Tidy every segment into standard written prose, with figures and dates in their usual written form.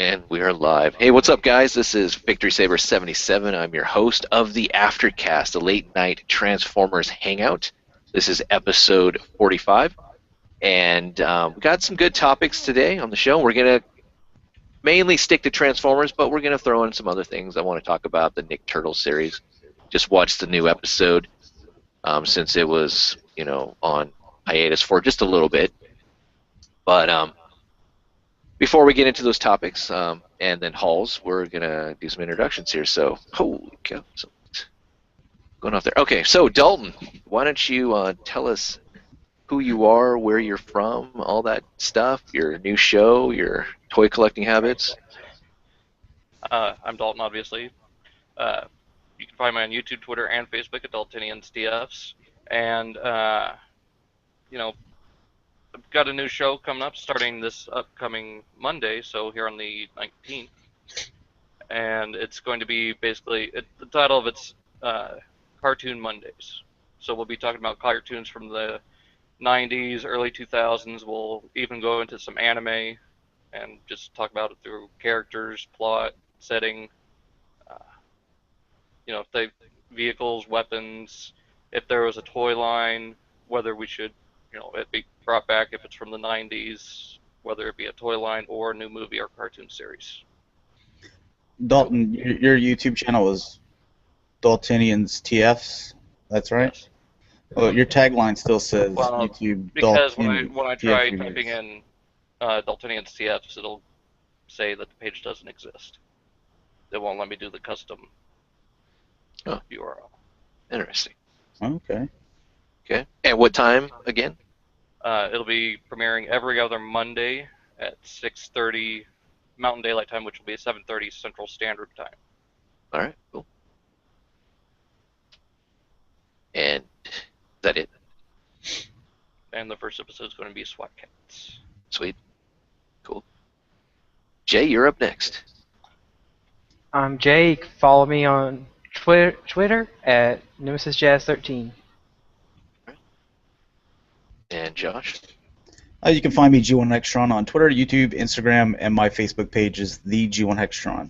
And we are live. Hey, what's up, guys? This is Victory Saber 77. I'm your host of the Aftercast, a late night Transformers hangout. This is episode 45, and we got some good topics today on the show. We're gonna mainly stick to Transformers, but we're gonna throw in some other things. I want to talk about the Nick Turtles series. Just watched the new episode since it was, on hiatus for just a little bit, but before we get into those topics and then hauls, we're going to do some introductions here. So, holy cow, something's going off there. Okay, so Dalton, why don't you tell us who you are, where you're from, all that stuff, your new show, your toy collecting habits? I'm Dalton, obviously. You can find me on YouTube, Twitter, and Facebook at DaltoniansDFs. And, I've got a new show coming up starting this upcoming Monday, so here on the 19th. And it's going to be basically, the title of it's Cartoon Mondays. So we'll be talking about cartoons from the 90s, early 2000s. We'll even go into some anime and just talk about it through characters, plot, setting, if they vehicles, weapons, if there was a toy line, whether we should, it be brought back if it's from the 90s, whether it be a toy line or a new movie or cartoon series. Dalton, your YouTube channel is Daltonians TFs. That's right. Yes. Well, your tagline still says YouTube. Because Daltonians when I try TF typing in Daltonians TFs, it'll say that the page doesn't exist. It won't let me do the custom URL. Interesting. Okay. Okay. And what time again? It'll be premiering every other Monday at 6:30 Mountain Daylight Time, which will be 7:30 Central Standard Time. All right, cool. And is that it? And the first episode is going to be SWAT Cats. Sweet. Cool. Jay, you're up next. I'm Jay. Follow me on Twitter at NemesisJazz13. And Josh? You can find me G1Hextron on Twitter, YouTube, Instagram, and my Facebook page is the G1Hextron.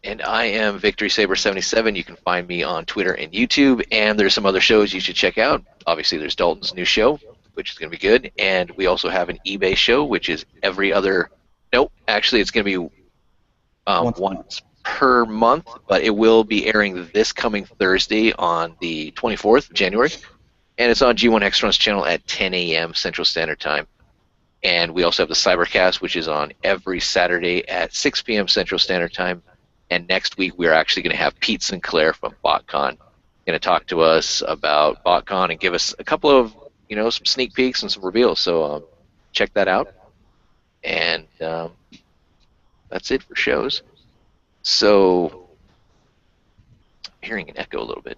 And I am Victory Saber 77. You can find me on Twitter and YouTube, and there's some other shows you should check out. Obviously, there's Dalton's new show, which is going to be good, and we also have an eBay show, which is every other. Nope, actually, it's going to be once per month, but it will be airing this coming Thursday on the 24th of January. And it's on G1 Hextron's channel at 10 a.m. Central Standard Time. And we also have the Cybercast, which is on every Saturday at 6 p.m. Central Standard Time. And next week, we're actually going to have Pete Sinclair from BotCon going to talk to us about BotCon and give us a couple of, some sneak peeks and some reveals. So check that out. And that's it for shows. So, I'm hearing an echo a little bit,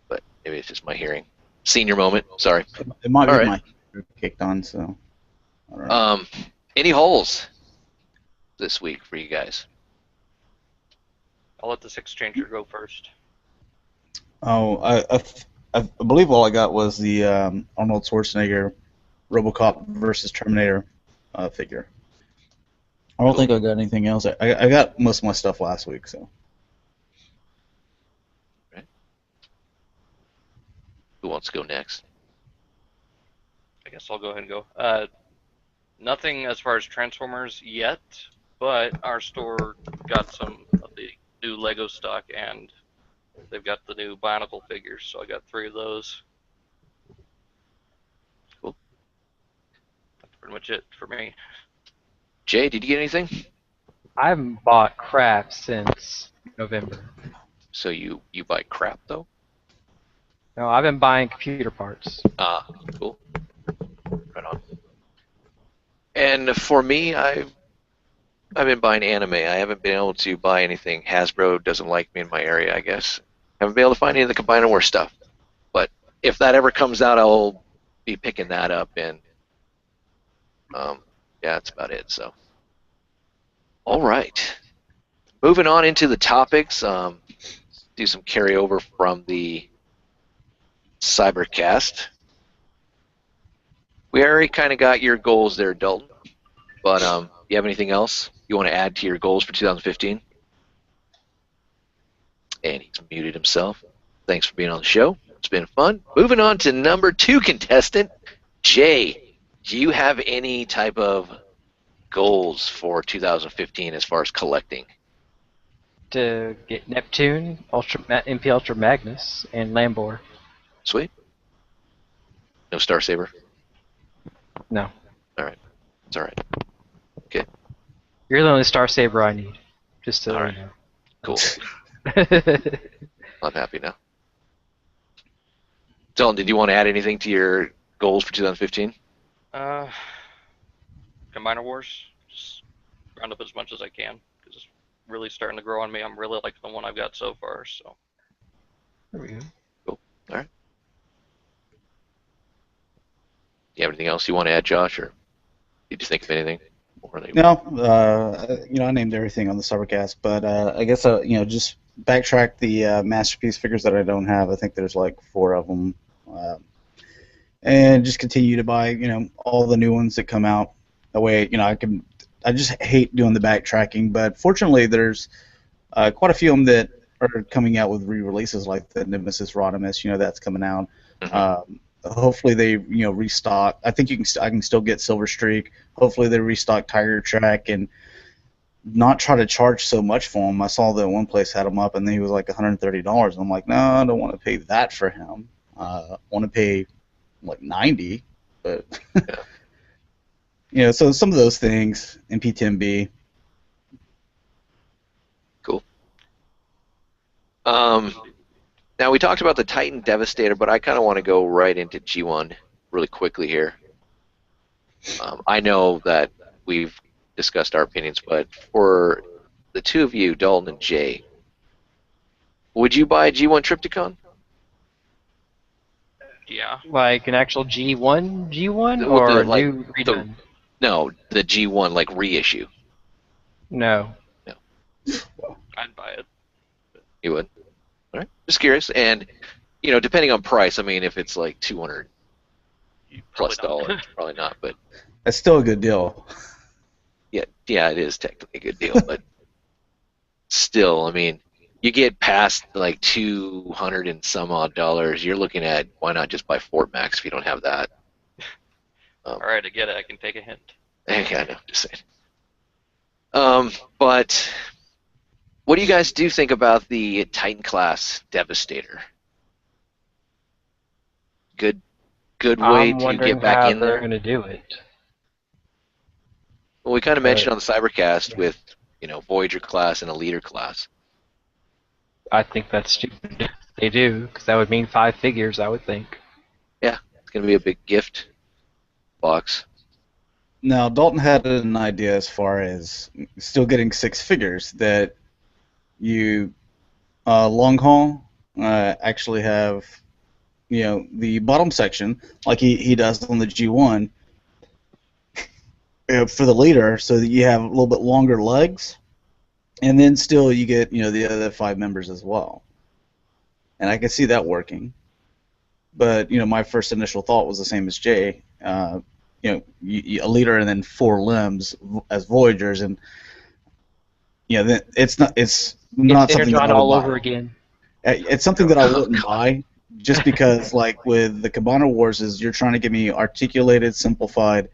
but maybe it's just my hearing. Senior moment, sorry. It might be All right. my kicked on, so. All right. Any holes this week for you guys? I'll let this exchanger go first. Oh, I believe all I got was the Arnold Schwarzenegger RoboCop versus Terminator figure. I don't think I got anything else. I got most of my stuff last week, so. Right. Who wants to go next? I guess I'll go ahead and go. Nothing as far as Transformers yet, but our store got some of the new Lego stock, and they've got the new Bionicle figures, so I got 3 of those. Cool. That's pretty much it for me. Jay, did you get anything? I haven't bought crap since November. So you buy crap, though? No, I've been buying computer parts. Ah, cool. Right on. And for me, I've been buying anime. I haven't been able to buy anything. Hasbro doesn't like me in my area, I guess. Haven't been able to find any of the Combine and War stuff. But if that ever comes out, I'll be picking that up. And yeah, that's about it. So, all right. Moving on into the topics. Do some carryover from the Cybercast. We already kind of got your goals there, Dalton. But you have anything else you want to add to your goals for 2015? And he's muted himself. Thanks for being on the show. It's been fun. Moving on to number 2 contestant, Jay. Do you have any type of goals for 2015 as far as collecting? To get Neptune, MP Ultra Magnus, and Lambor. Sweet. No Star Saber? No. Alright. It's alright. Okay. You're the only Star Saber I need. Just to Alright. let you Cool. know. I'm happy now. Dylan, did you want to add anything to your goals for 2015? Combiner Wars. Just round up as much as I can because it's really starting to grow on me. I'm really liking the one I've got so far. So. There we go. Cool. Alright. Do you have anything else you want to add, Josh, or did you think of anything? No, I named everything on the Cybercast, but I guess just backtrack the masterpiece figures that I don't have. I think there's like 4 of them, and just continue to buy all the new ones that come out. That way, I just hate doing the backtracking, but fortunately, there's quite a few of them that are coming out with re-releases, like the Nemesis Rodimus. That's coming out. Mm-hmm. Hopefully they restock. I think I can still get Silver Streak. Hopefully they restock Tiger Track and not try to charge so much for him. I saw that one place had him up and he was like $130. I'm like, no, I don't want to pay that for him. I want to pay like $90, but so some of those things in P10B. Cool. Now, we talked about the Titan Devastator, but I kind of want to go right into G1 really quickly here. I know that we've discussed our opinions, but for the two of you, Dalton and Jay, would you buy a G1 Triptychon? Yeah. Like an actual G1 Well, or like, new redone? No, the G1 like reissue. No. I'd buy it. You would? All right. Just curious. And, depending on price, I mean, if it's like $200 plus dollars, probably not. But That's still a good deal. yeah, it is technically a good deal. But still, I mean, you get past like $200 and some odd dollars, you're looking at why not just buy Fort Max if you don't have that. All right, I get it. I can take a hint. Yeah, I know. Just saying. But what do you guys think about the Titan class Devastator? Good way I'm to wondering get back how in they're there. going to do it. Well, we kind of mentioned on the Cybercast with Voyager class and a leader class. I think that's stupid. They do, because that would mean 5 figures, I would think. Yeah, it's going to be a big gift box. Now, Dalton had an idea as far as still getting 6 figures that you long haul actually have the bottom section like he does on the G1 for the leader, so that you have a little bit longer legs, and then still you get the other 5 members as well. And I can see that working. But my first initial thought was the same as Jay. A leader and then 4 limbs as Voyagers, and then it's not something that I would all buy. over again. It's something that I wouldn't buy, just because like with the Combiner Wars is you're trying to give me articulated, simplified,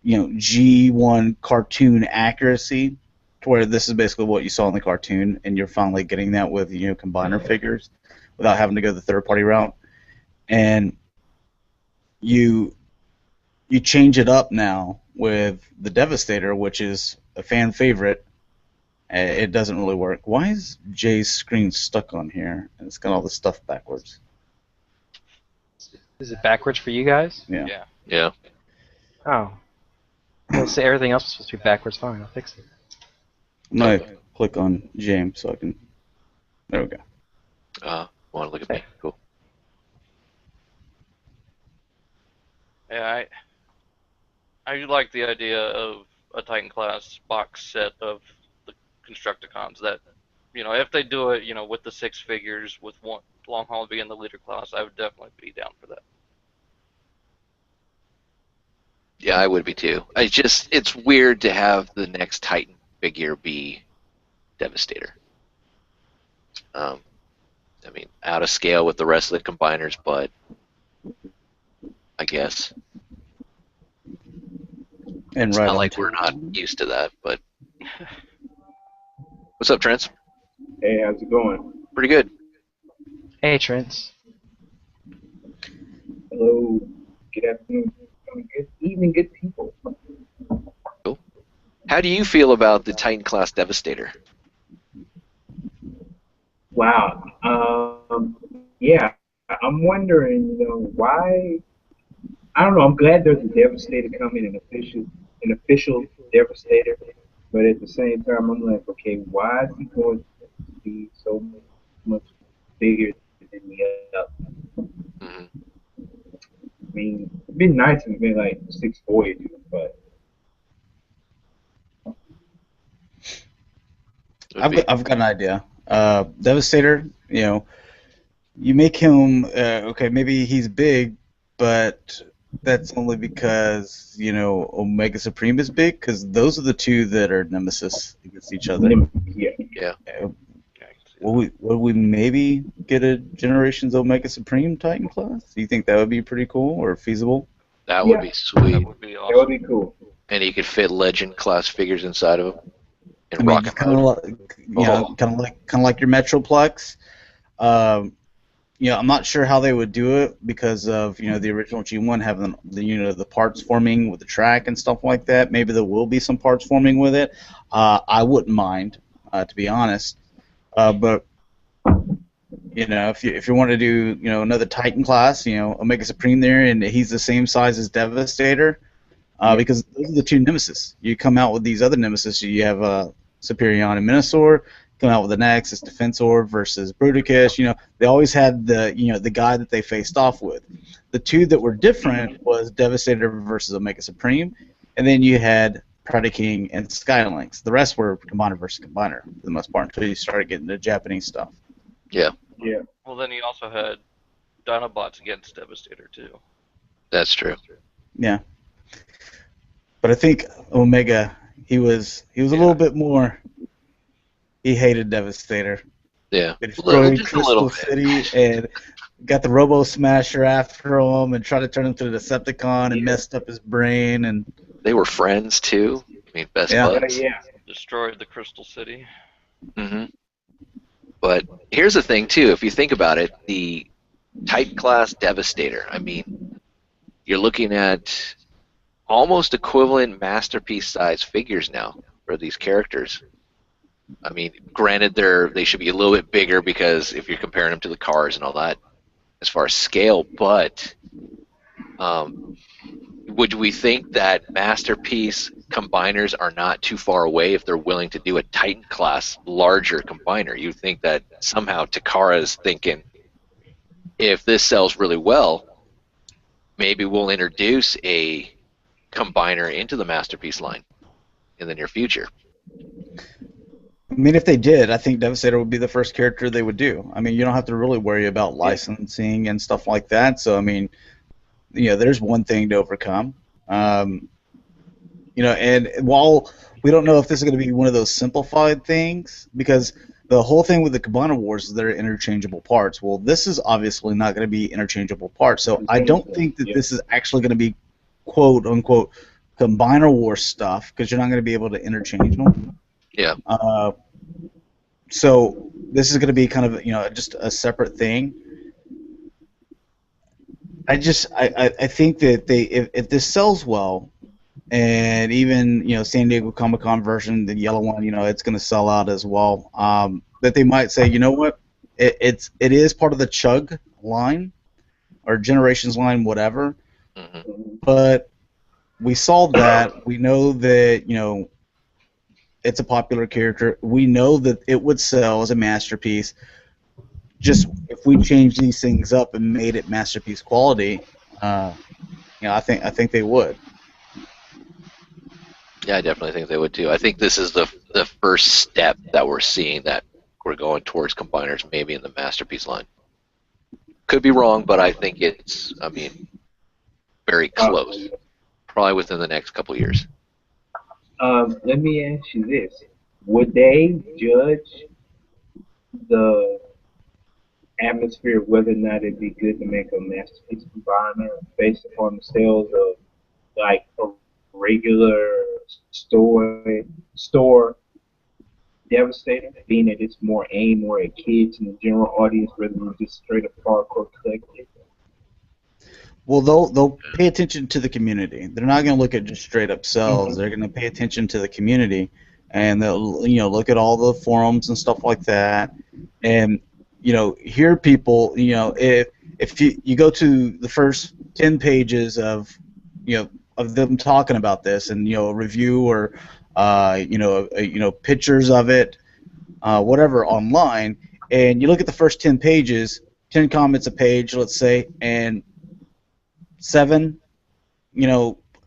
G1 cartoon accuracy, to where this is basically what you saw in the cartoon, and you're finally getting that with Combiner figures without having to go the third-party route. And you change it up now with the Devastator, which is a fan favorite. It doesn't really work. Why is Jay's screen stuck on here? And it's got all the stuff backwards. Is it backwards for you guys? Yeah. Yeah. Oh. Well, say everything else is supposed to be backwards. Fine, I'll fix it. I'm going to click on James so I can... There we go. Want to look at me? Cool. Yeah, I like the idea of a Titan class box set of the Constructicons. That if they do it, with the 6 figures with one long haul being the leader class, I would definitely be down for that. Yeah, I would be too. It's weird to have the next Titan figure be Devastator. Um, I mean, out of scale with the rest of the combiners, but I guess And it's right not on like we're not time. used to that. But what's up, Trent? Hey, how's it going? Pretty good. Hey, Trent. Hello. Good afternoon. Good evening, good people. Cool. How do you feel about the Titan class Devastator? Wow. Yeah, I'm wondering, why? I don't know. I'm glad there's a Devastator coming, an official Devastator. But at the same time, I'm like, okay, why is he going to be so much bigger than the other? Mm-hmm. I mean, it'd been nice if it been like 6'4", but I've got an idea. Devastator, you make him okay. Maybe he's big, but that's only because Omega Supreme is big. Because those are the two that are nemesis against each other. yeah. Yeah. Uh, Yeah, I can see will we maybe get a Generations Omega Supreme Titan class? Do you think that would be pretty cool or feasible? That would Yeah. be that. sweet. That would be That would awesome. be cool. And you could fit Legend class figures inside of them in I mean, rocket just kind of mode. like Oh, kind of like your Metroplex. Um, I'm not sure how they would do it because of the original G1 having the parts forming with the track and stuff like that. Maybe there will be some parts forming with it. I wouldn't mind, to be honest. But if you want to do another Titan class, Omega Supreme there, and he's the same size as Devastator, Yeah. because those are the two nemesis. You come out with these other nemesis. You have Superion and Minosaur. Come out with the Nexus Defensor versus Bruticus. They always had the guy that they faced off with. The two that were different was Devastator versus Omega Supreme, and then you had Predaking and Skylynx. The rest were combiner versus combiner for the most part until you started getting the Japanese stuff. yeah, Yeah. Well, then you also had Dinobots against Devastator too. that's true. Yeah, but I think Omega he was a little bit more. He hated Devastator. Yeah, They destroyed just a little Crystal bit. City and got the Robo Smasher after him and tried to turn him to the Decepticon and Yeah. messed up his brain and They were friends too. I mean, best Yeah. buds. Yeah. Destroyed the Crystal City. Hmm. But here's the thing too. If you think about it, the Titan class Devastator. I mean, you're looking at almost equivalent masterpiece size figures now for these characters. I mean, granted, they should be a little bit bigger because if you're comparing them to the cars and all that, as far as scale. But would we think that masterpiece combiners are not too far away if they're willing to do a Titan class larger combiner? You think that somehow Takara's thinking, if this sells really well, maybe we'll introduce a combiner into the masterpiece line in the near future. I mean, if they did, I think Devastator would be the first character they would do. I mean, you don't have to really worry about licensing and stuff like that. So, I mean, there's one thing to overcome. And while we don't know if this is going to be one of those simplified things, because the whole thing with the Combiner Wars is they're interchangeable parts. Well, this is obviously not going to be interchangeable parts. So I don't think that this is actually going to be quote unquote Combiner War stuff because you're not going to be able to interchange them. Yeah. So this is going to be kind of just a separate thing. I think that if this sells well, and even San Diego Comic-Con version, the yellow one, it's going to sell out as well. That they might say, you know what, it is part of the Chug line or Generations line, whatever. Mm-hmm. But we saw that. We know that it's a popular character. We know that it would sell as a masterpiece. Just if we change these things up and made it masterpiece quality, I think they would. Yeah, I definitely think they would too. I think this is the first step that we're seeing that we're going towards combiners maybe in the masterpiece line. Could be wrong, but I think it's, very close. probably within the next couple of years. Let me ask you this: would they judge the atmosphere whether or not it'd be good to make a masterpiece environment based upon the sales of like a regular store Devastator, being that it's more aimed more at kids and the general audience rather than just straight up hardcore collectors? Well, they'll pay attention to the community. They're not going to look at just straight up sales. They're going to pay attention to the community, and they'll look at all the forums and stuff like that, and hear people. If you go to the first 10 pages of of them talking about this, and a review or pictures of it, whatever online, and you look at the first 10 pages, 10 comments a page, let's say, and 7,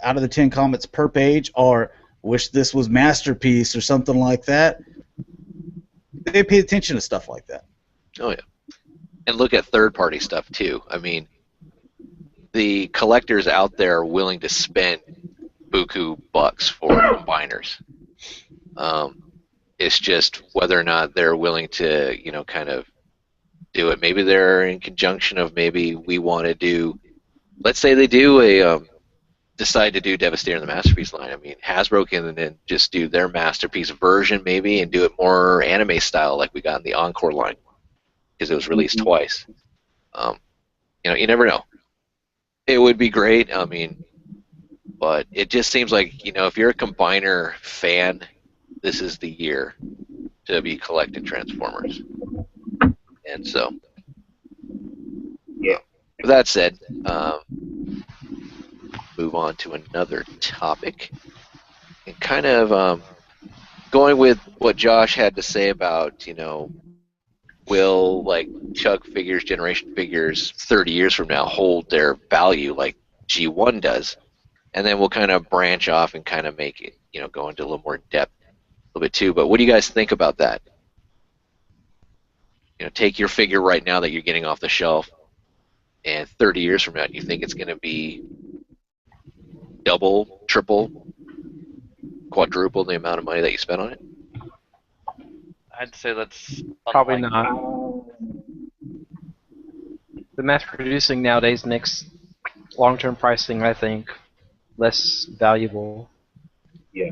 out of the 10 comments per page are wish this was masterpiece or something like that. They pay attention to stuff like that. Oh yeah, and look at third-party stuff too. I mean, the collectors out there are willing to spend buku bucks for combiners. It's just whether or not they're willing to, kind of do it. Maybe they're in conjunction of maybe we want to do. Let's say they do decide to do Devastator in the Masterpiece line. I mean, Hasbro can then just do their Masterpiece version maybe and do it more anime style like we got in the Encore line because it was released twice. You never know. It would be great. I mean, but it just seems like, if you're a combiner fan, this is the year to be collecting Transformers. And so, Yeah. with that said, move on to another topic. And kind of going with what Josh had to say about, will, like, Chug figures, Generation figures, 30 years from now hold their value like G1 does? And then we'll kind of branch off and kind of make it, go into a little more depth a little bit too. But what do you guys think about that? Take your figure right now that you're getting off the shelf, and 30 years from now, do you think it's going to be double, triple, quadruple the amount of money that you spent on it? I'd say that's Probably unlikely. not. The mass producing nowadays makes long-term pricing, I think, less valuable. Yeah.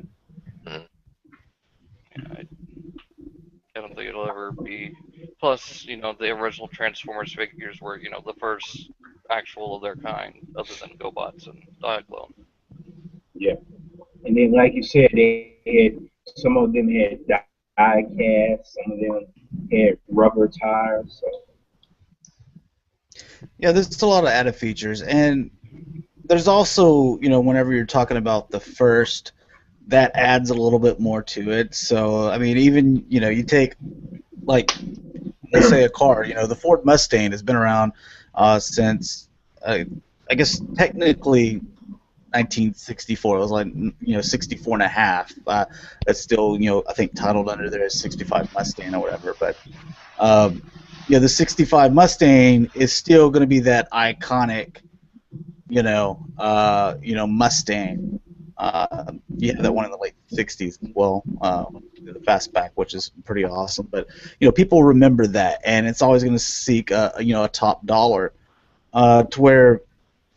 I don't think it'll ever be. Plus, the original Transformers figures were, the first actual of their kind, other than GoBots and Diaclone. Yeah. And then, like you said, they had some of them had die cast, some of them had rubber tires. So. Yeah, there's a lot of added features, and there's also, whenever you're talking about the first, that adds a little bit more to it. So, I mean, even, you take, like, let's say a car, the Ford Mustang has been around since, I guess, technically 1964. It was like, 64 and a half. That's still, I think titled under there as 65 Mustang or whatever. But, the 65 Mustang is still going to be that iconic, Mustang. That one in the late 60s as well, the fastback, which is pretty awesome. But people remember that, and it's always going to seek a top dollar, to where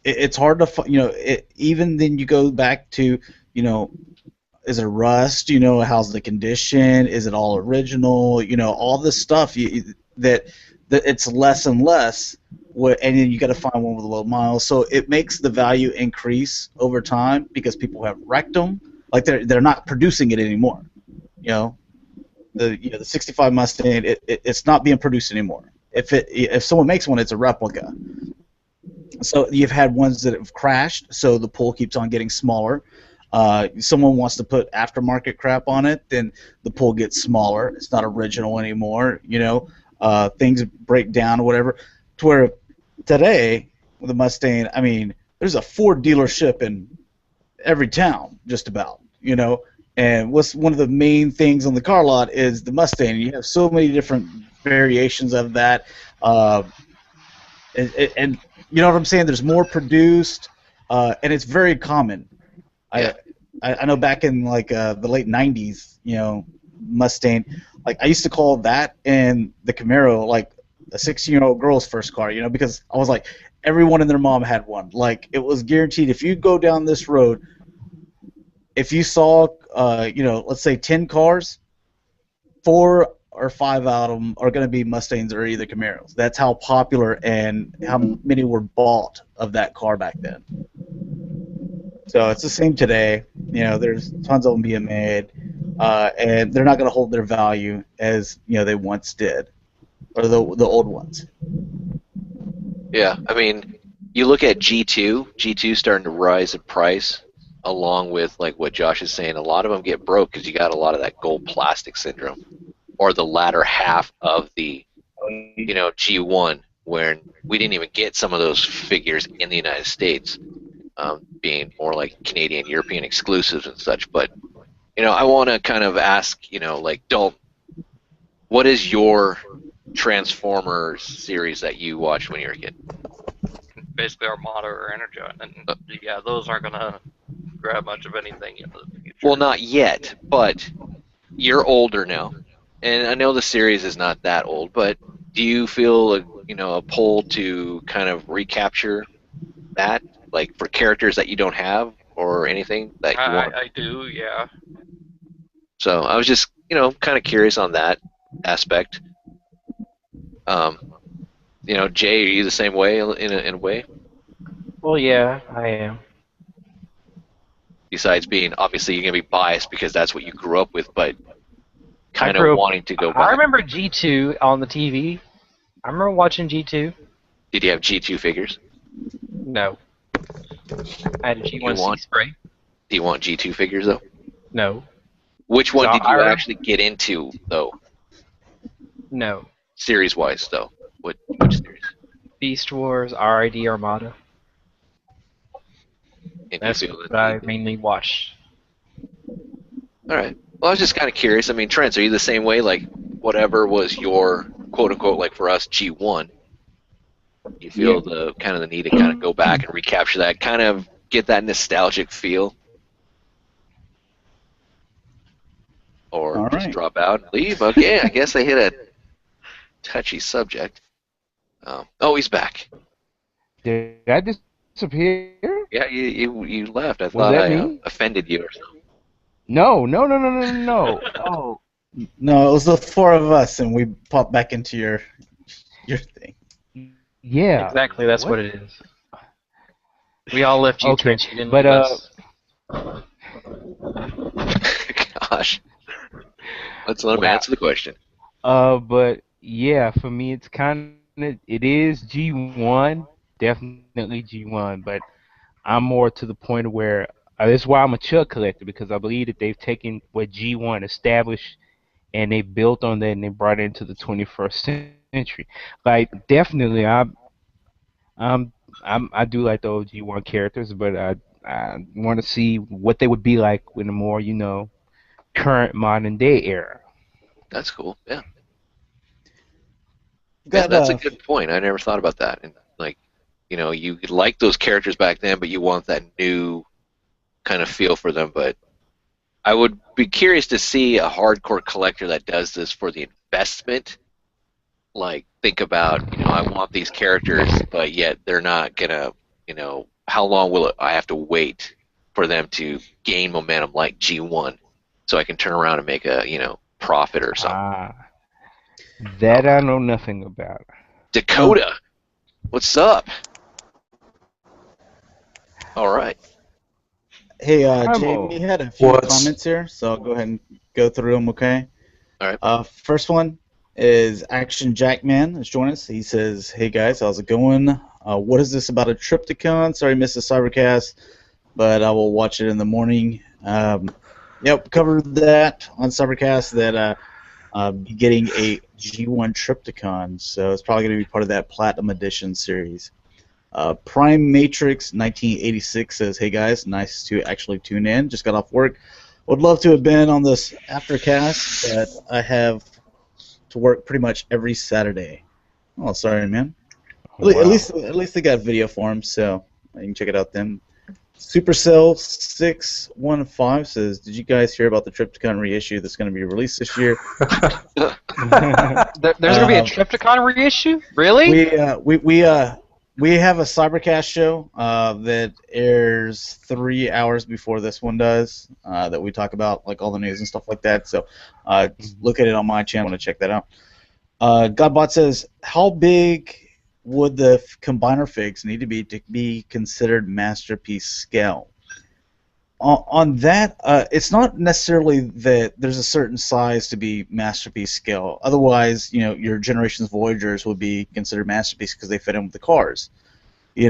it's hard to even then you go back to is it rust? How's the condition? Is it all original? All this stuff that it's less and less. And then you got to find one with a low miles, so it makes the value increase over time because people have wrecked them. Like they're not producing it anymore. The 65 Mustang, it's not being produced anymore. If someone makes one, it's a replica. So you've had ones that have crashed, so the pool keeps on getting smaller. Someone wants to put aftermarket crap on it, then the pool gets smaller. It's not original anymore. Things break down or whatever. To where today, with the Mustang, I mean, there's a Ford dealership in every town, just about, And what's one of the main things on the car lot is the Mustang. You have so many different variations of that, and you know what I'm saying? There's more produced, and it's very common. I I know back in like the late '90s, Mustang. Like I used to call that and the Camaro like a 16-year-old girl's first car, because I was like everyone and their mom had one. Like it was guaranteed if you go down this road, if you saw, let's say 10 cars, 4 or 5 out of them are going to be Mustangs or either Camaros. That's how popular and how many were bought of that car back then. So it's the same today. There's tons of them being made, and they're not going to hold their value as they once did, or the old ones. Yeah, I mean, you look at G2. G2 starting to rise in price, along with like what Josh is saying. A lot of them get broke because you got a lot of that gold plastic syndrome, or the latter half of the G1, where we didn't even get some of those figures in the United States, being more like Canadian, European exclusives and such. But I want to kind of ask, like Dalton, what is your Transformers series that you watched when you were a kid? Basically Armada or Energon, and yeah, those aren't gonna grab much of anything into the future. Well, not yet, but you're older now, and I know the series is not that old, but do you feel a pull to kind of recapture that, like for characters that you don't have or anything that you want? I do, yeah. So I was just kind of curious on that aspect. Jay, are you the same way in a way? Well, yeah, I am. Besides being, obviously, you're gonna be biased because that's what you grew up with, but kind I of grew up- wanting to go I back. remember G2 on the TV. I remember watching G2. Did you have G2 figures? No. I had a You G1 want- Sea Spray. Do you want G2 figures though? No. Which one So did you I- actually get into though, No. series-wise though? Which series? Beast Wars, RID Armada. If That's you feel that what I mainly watch. All right. Well, I was just kind of curious. I mean, Trent, are you the same way? Like, whatever was your quote-unquote, like for us, G1, you feel the kind of the need to kind of go back and recapture that, kind of get that nostalgic feel? Or All just right. drop out and leave? Okay, I guess I hit a touchy subject. Oh, he's back. Did I disappear? Yeah, you left. I Was thought that I me? offended you or something. No. Oh, No, it was the 4 of us, and we popped back into your thing. yeah. Exactly, that's what it is. We all left you, Okay, Trent. You didn't but, leave us. Gosh. Let's let him Wow. answer the question. But yeah, for me, it is G1, definitely G1. But I'm more to the point where that's why I'm a Chuck collector, because I believe that they've taken what G1 established and they built on that and they brought it into the 21st century. Like definitely, I do like the old G1 characters, but I want to see what they would be like in a more current modern day era. That's cool. Yeah. Got, That's a good point. I never thought about that. And like, you like those characters back then, but you want that new kind of feel for them. But I would be curious to see a hardcore collector that does this for the investment. Like, think about, I want these characters, but yet they're not gonna, how long will I have to wait for them to gain momentum like G1, so I can turn around and make a, profit or something. That I know nothing about. Dakota, what's up? All right. Hey, I'm Jamie had a few What's- comments here, so I'll go ahead and go through them, okay? All right. First one is Action Jackman is joining us. He says, "Hey guys, how's it going? What is this about a Triptychon? Sorry, missed the Cybercast, but I will watch it in the morning." Yep, covered that on Cybercast that be getting a G1 Triptychon, so it's probably going to be part of that Platinum Edition series. Prime Matrix 1986 says, "Hey guys, nice to actually tune in. Just got off work. Would love to have been on this Aftercast, but I have to work pretty much every Saturday." Oh, sorry, man. At least they got video form, so you can check it out then. Supercell615 says, "Did you guys hear about the Triptychon reissue that's going to be released this year?" There's gonna be a Triptychon reissue? Really? We have a Cybercast show that airs 3 hours before this one does. That we talk about like all the news and stuff like that. So look at it on my channel to check that out. Godbot says, "How big would the combiner figs need to be considered masterpiece scale?" On that, it's not necessarily that there's a certain size to be masterpiece scale. Otherwise, your Generations Voyagers would be considered masterpiece because they fit in with the cars. With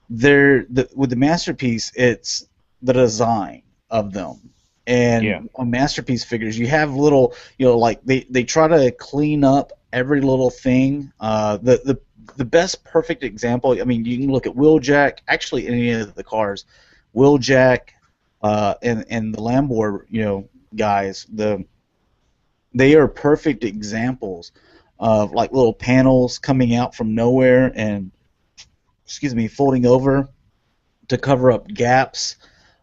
the masterpiece, it's the design of them. And on masterpiece figures, you have little, like they try to clean up every little thing. The best perfect example, I mean, you can look at Wheeljack, actually any of the cars. Wheeljack and the Lamborghini guys, they are perfect examples of like little panels coming out from nowhere and folding over to cover up gaps.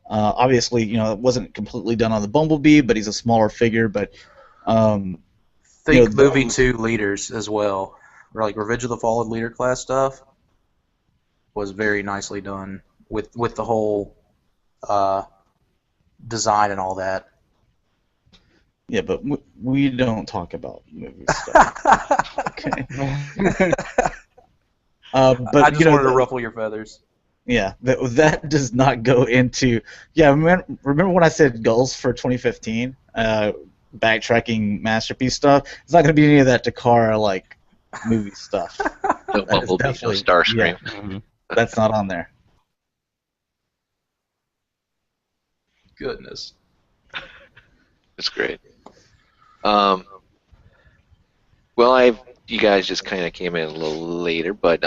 Obviously, it wasn't completely done on the Bumblebee, but he's a smaller figure. But think movie 2 leaders as well, like Revenge of the Fallen leader class stuff was very nicely done with the whole design and all that. Yeah, but we don't talk about movie stuff. Okay. But I just wanted to ruffle your feathers. Yeah, that does not go into. Yeah, remember when I said goals for 2015? Backtracking masterpiece stuff. It's not going to be any of that Takara like movie stuff. No Bumblebee, no Starscream. Yeah, that's not on there. Goodness. That's great. You guys just kind of came in a little later, but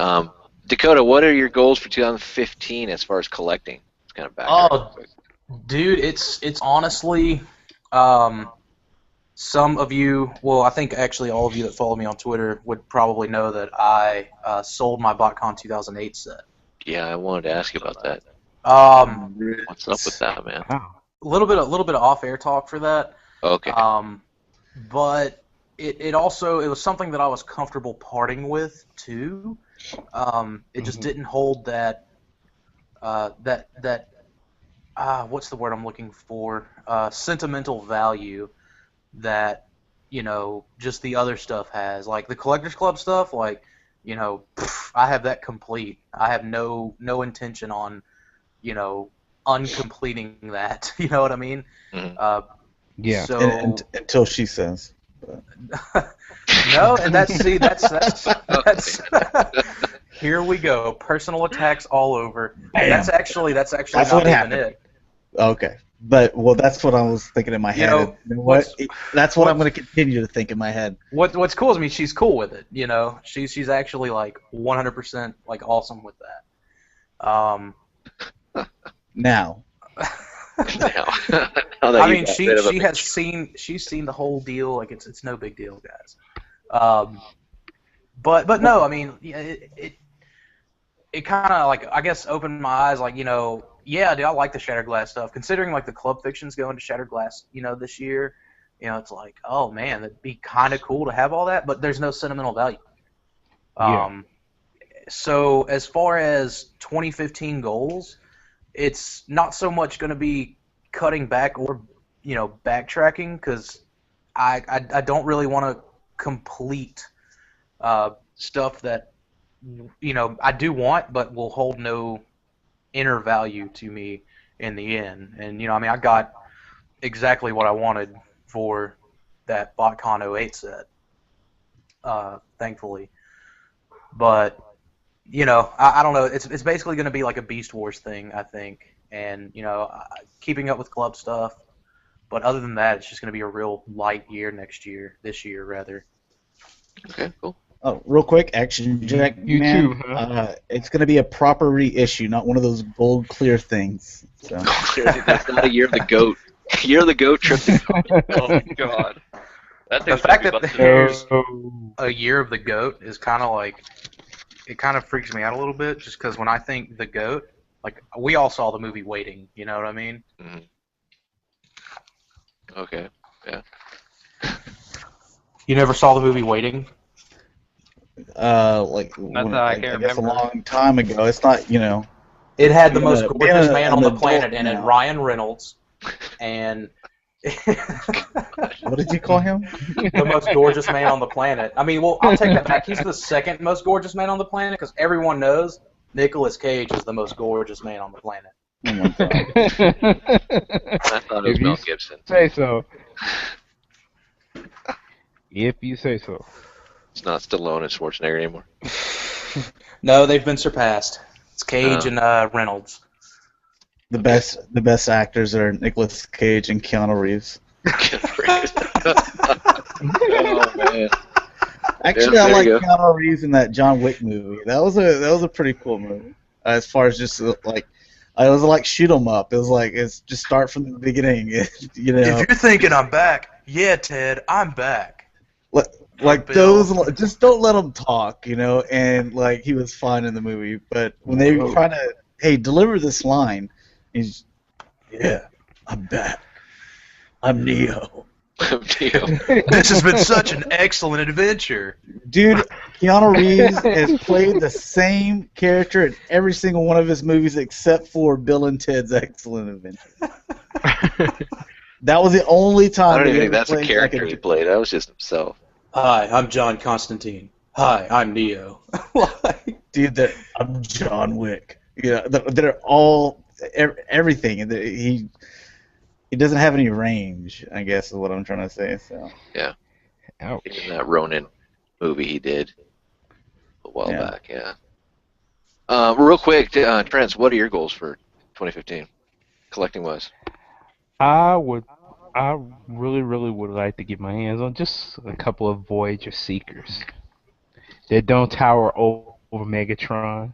Dakota, what are your goals for 2015 as far as collecting? It's kind of back. Oh, dude, it's honestly, some of you, well, I think actually all of you that follow me on Twitter would probably know that I sold my BotCon 2008 set. Yeah, I wanted to ask you about that. What's up with that, man? A little bit of off-air talk for that. Okay. But it was something that I was comfortable parting with too. It just didn't hold that what's the word I'm looking for? Sentimental value that just the other stuff has. Like the Collectors Club stuff, like I have that complete. I have no intention on uncompleting that. You know what I mean? Mm-hmm. Yeah. So until she says. No, and that's here we go. Personal attacks all over. That's actually not what even happened. it. Okay, but that's what I was thinking in my head. That's what I'm going to continue to think in my head. What's cool is she's cool with it. She's actually like 100% like awesome with that. Now. I mean, she's seen the whole deal. Like it's no big deal, guys. But no, I mean, it kind of like I guess opened my eyes. Like yeah, dude, I like the Shattered Glass stuff. Considering like the Club Fiction's going to Shattered Glass, this year, it's like, oh man, that'd be kind of cool to have all that. But there's no sentimental value. Yeah. So as far as 2015 goals, it's not so much going to be cutting back or backtracking, because I don't really want to complete stuff that I do want but will hold no inner value to me in the end. And I mean, I got exactly what I wanted for that BotCon 08 set, thankfully. But I don't know. It's basically going to be like a Beast Wars thing, I think, and keeping up with club stuff. But other than that, it's just going to be a real light year this year rather. Okay, cool. Oh, real quick, Action Jack, You man, too, huh? it's going to be a proper reissue, not one of those gold clear things. So. That's not a Year of the Goat. Year of the Goat trip. Oh God. The fact that there's a Year of the Goat is kind of like, it kind of freaks me out a little bit, just because when I think the GOAT, Like we all saw the movie Waiting. You know what I mean? Hmm. Okay. Yeah. You never saw the movie Waiting? Like Not when, that I I can guess a remember. long time ago. It's not, It had the being most a- being gorgeous a- man an on the adult planet in it, now. Ryan Reynolds, and What did you call him? the most gorgeous man on the planet. I mean, well, I'll take that back. He's the second most gorgeous man on the planet because everyone knows Nicolas Cage is the most gorgeous man on the planet. Oh my god. I thought it was If you Mel Gibson. say so. If you say so. It's not Stallone and Schwarzenegger anymore. No, they've been surpassed. It's Cage and Reynolds. The best actors are Nicolas Cage and Keanu Reeves. Oh man. Actually, Yeah, I there like you go. Keanu Reeves in that John Wick movie. That was a pretty cool movie. As far as just like, it was like shoot 'em up. It was like it's just start from the beginning. If you're thinking I'm back, yeah, Ted, I'm back. like Bill. those, just don't let them talk, And like he was fine in the movie, but when they were trying to, hey, deliver this line, he's, yeah, I'm back. I'm Neo. This has been such an excellent adventure. Dude, Keanu Reeves has played the same character in every single one of his movies except for Bill and Ted's Excellent Adventure. That was the only time. I don't that even he think ever that's a played character he played. That was just himself. Hi, I'm John Constantine. Hi, I'm Neo. Dude, I'm John Wick. They're all everything, and he doesn't have any range, I guess is what I'm trying to say. So Yeah. Ouch. In that Ronin movie he did a while Yeah. back, yeah. Real quick, Trent, what are your goals for 2015, collecting wise? I really, really would like to get my hands on just a couple of Voyager Seekers that don't tower over Megatron.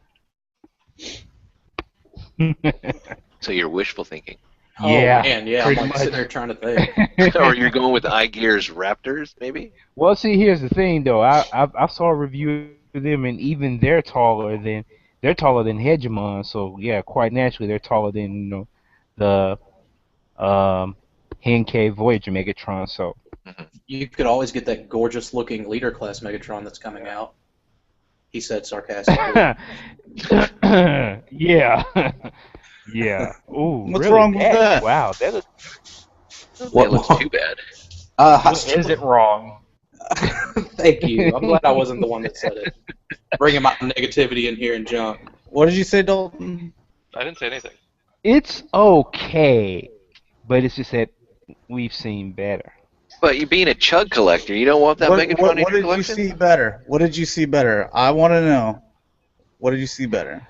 So you're wishful thinking. Yeah, Oh man, yeah. I'm pretty like much. sitting there trying to think. Or you're going with iGear's Raptors, maybe? Well, see, here's the thing, though. I saw a review of them, and even they're taller than Hegemon. So yeah, quite naturally, they're taller than the Henkei Voyager Megatron. So You could always get that gorgeous-looking leader class Megatron that's coming out. He said sarcastically. yeah, yeah. Ooh, What's really? wrong with that? Wow, that is, It looks too bad. Isn't wrong. Thank you. I'm glad I wasn't the one that said it. Bringing my negativity in here and junk. what did you say, Dalton? I didn't say anything. it's okay, but it's just that we've seen better. But you being a chug collector, you don't want that Megatron in what your did you collection? see better? What did you see better? I want to know. What did you see better?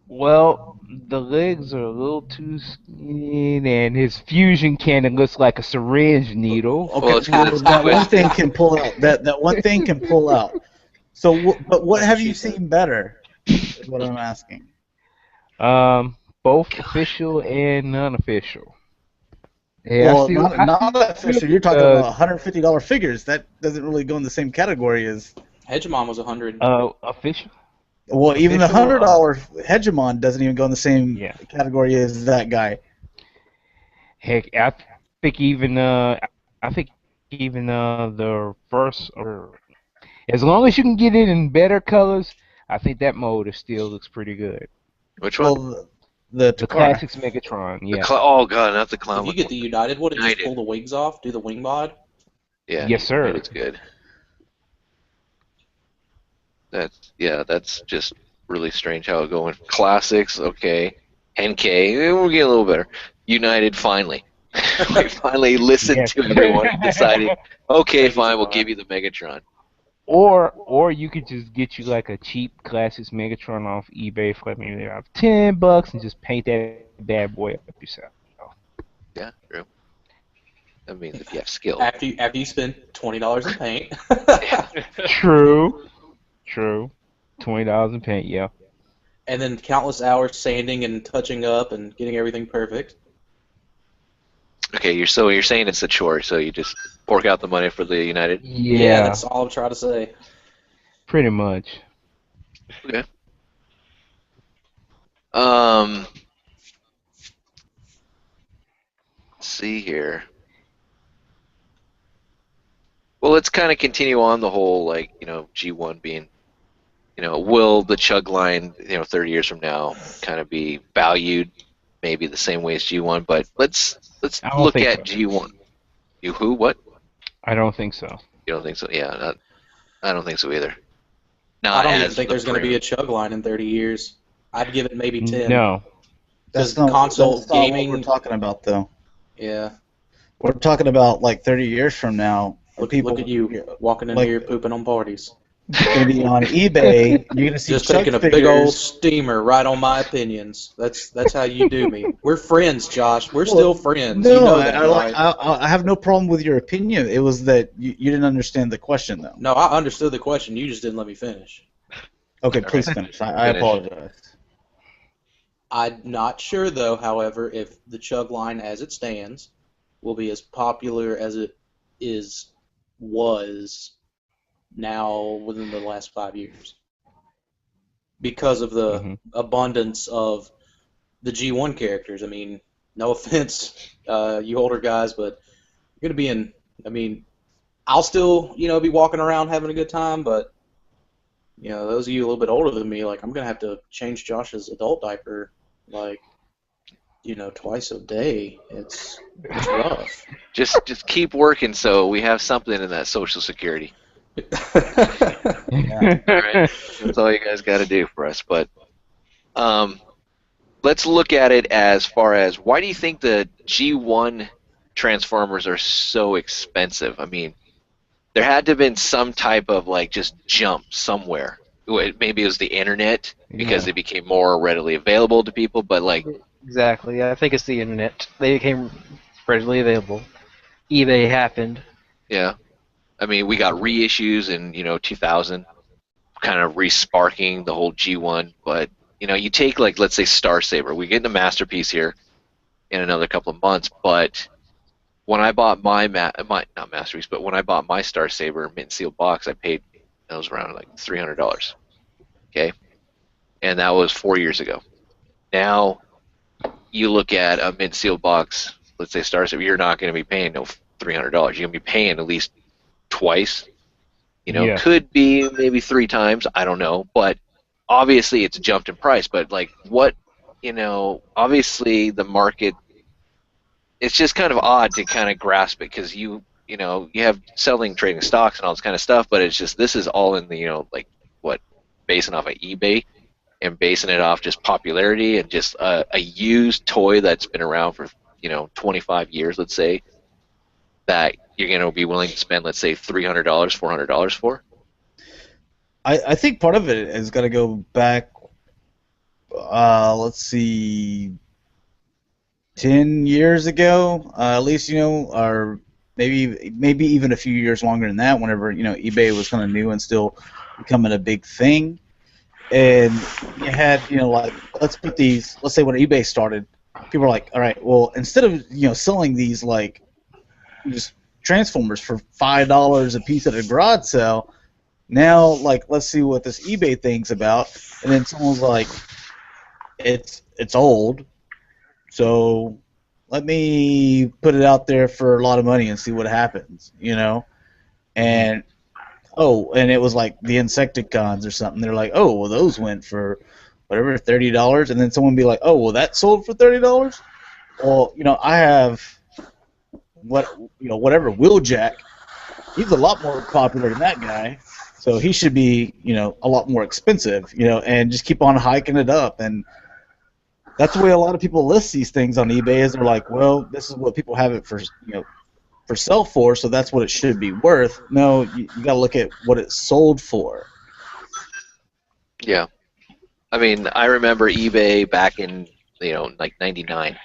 Well, the legs are a little too skinny, and his fusion cannon looks like a syringe needle. Okay, Well, it's 'cause it's that one twisted. thing can pull out. That one thing can pull out. So, but what have you seen better? Is what I'm asking. Both official and non-official. Yeah, Well, I see. not official. You're talking about $150 figures. That doesn't really go in the same category as. Hegemon was 100. Official. Well, even the Official, $100 Hegemon doesn't even go in the same Yeah. category as that guy. Heck, I think even the first, or as long as you can get it in better colors, I think that motor still looks pretty good. Which one? Well, the The Takara. classics Megatron, yeah. Oh god, not the clown. If you get the United one, it just United. pull the wings off, do the wing mod. Yeah. Yes, sir. It's good. That's just really strange how it going. Classics, okay. NK, we'll get a little better. United, finally. We finally listened Yes. to everyone and decided, okay, Thank you, fine, we'll Javon. give you the Megatron. Or you could just get you like a cheap classics Megatron off eBay for maybe about $10 and just paint that bad boy up yourself. Yeah, true. That means if you have skill. After you spend $20 in paint. True. $20 in paint, yeah. And then countless hours sanding and touching up and getting everything perfect. Okay, you're saying it's a chore, so you just fork out the money for the United. Yeah, That's all I'm trying to say. pretty much. Okay. Let's see here. Well, let's kind of continue on the whole, like, G1 being, will the chug line, 30 years from now kind of be valued maybe the same way as G1? But let's I don't look think at so. G1. You who? What? I don't think so. You don't think so? Yeah, I don't think so either. I Not don't even as think the there's going to be a premium. chug line in 30 years. I'd give it maybe 10. No. Because That's not console that's not what gaming, we're talking about, though. yeah. We're talking about like 30 years from now. Look at you walking in like, here pooping on parties. going to be on eBay. You're going to see Just chug taking a figures. big old steamer right on my opinions. That's how you do me. We're friends, Josh. We're still friends. No, you know that, right? I have no problem with your opinion. It was that you didn't understand the question, though. No, I understood the question. You just didn't let me finish. Okay, please finish. I Finish. apologize. I'm not sure, though, however, if the chug line as it stands will be as popular as it was now within the last 5 years. Because of the abundance of the G1 characters. I mean, no offense, you older guys, but you're going to be in, I mean, I'll still, be walking around having a good time, but, those of you a little bit older than me, like, I'm going to have to change Josh's adult diaper, like, twice a day. It's rough. Just keep working so we have something in that Social Security. All right? That's all you guys got to do for us. But let's look at it as far as, why do you think the G1 Transformers are so expensive? I mean, there had to have been some type of like just jump somewhere. Maybe it was the internet because they became more readily available to people, but like, Exactly. I think it's the internet. They became readily available. eBay happened. yeah. I mean, we got reissues in 2000, kind of re-sparking the whole G1. But you take, like, let's say Star Saber. We get a masterpiece here in another couple of months. But when I bought my not masterpiece, but when I bought my Star Saber mint sealed box, I paid, that was around like $300. Okay, and that was 4 years ago. Now you look at a mint sealed box, let's say Star Saber, you're not going to be paying no $300. You're going to be paying at least twice. Could be maybe 3 times. I don't know, but obviously it's jumped in price. But like, what, obviously the market. It's just kind of odd to kind of grasp it because you have selling, trading stocks and all this kind of stuff, but it's just, this is all in the like, what, basing off of eBay and basing it off just popularity and just a used toy that's been around for 25 years, let's say, that you're going to be willing to spend, let's say, $300, $400 for? I think part of it is going to go back, let's see, 10 years ago, at least, or maybe even a few years longer than that, whenever, eBay was kind of new and still becoming a big thing. And you had, like, let's say when eBay started, people were like, all right, well, instead of, selling these, like, just Transformers for $5 a piece at a garage sale, now, like, let's see what this eBay thing's about. And then someone's like, it's old, so let me put it out there for a lot of money and see what happens, And and it was like the Insecticons or something. They're like, oh, well, those went for whatever, $30, and then someone be like, oh, well, that sold for $30. Well, I have whatever Wheeljack. He's a lot more popular than that guy, so he should be a lot more expensive, and just keep on hiking it up. And that's the way a lot of people list these things on eBay. Is they're like, well, this is what people have it for, for sale for, so that's what it should be worth. No, you got to look at what it sold for. Yeah. I mean, I remember eBay back in, like 99,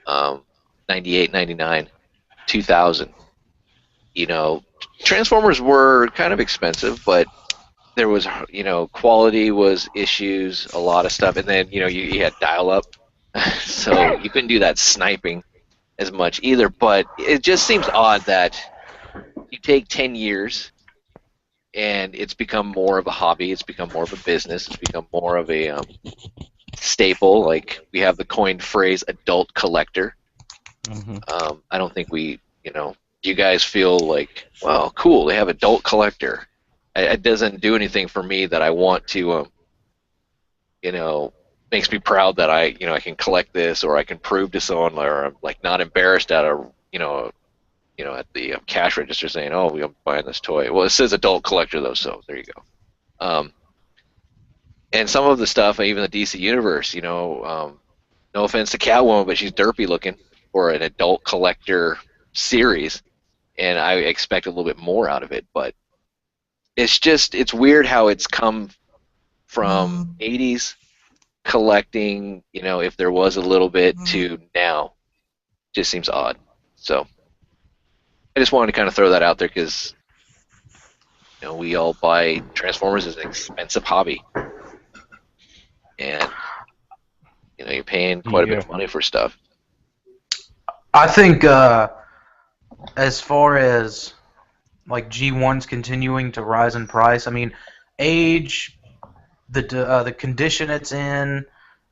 98, 99, 2000. Transformers were kind of expensive, but there was, quality was issues, a lot of stuff, and then, you had dial-up, so you couldn't do that sniping as much either. But it just seems odd that you take 10 years and it's become more of a hobby, it's become more of a business, it's become more of a staple. Like we have the coined phrase "adult collector." Mm-hmm. I don't think we, you guys feel like, well, cool, they have adult collector. It doesn't do anything for me that I want to, you know, makes me proud that I can collect this, or I can prove to someone, or I'm like not embarrassed at at the cash register saying, oh, I'm buying this toy. Well, it says adult collector though, so there you go. And some of the stuff, even the DC universe, no offense to Catwoman, but she's derpy looking for an adult collector series, and I expect a little bit more out of it. But it's weird how it's come from 80s collecting, if there was a little bit, to now. Just seems odd. So I just wanted to kind of throw that out there because we all buy Transformers as an expensive hobby, and you're paying quite a bit of money for stuff. I think as far as like G1's continuing to rise in price, I mean, age, the condition it's in,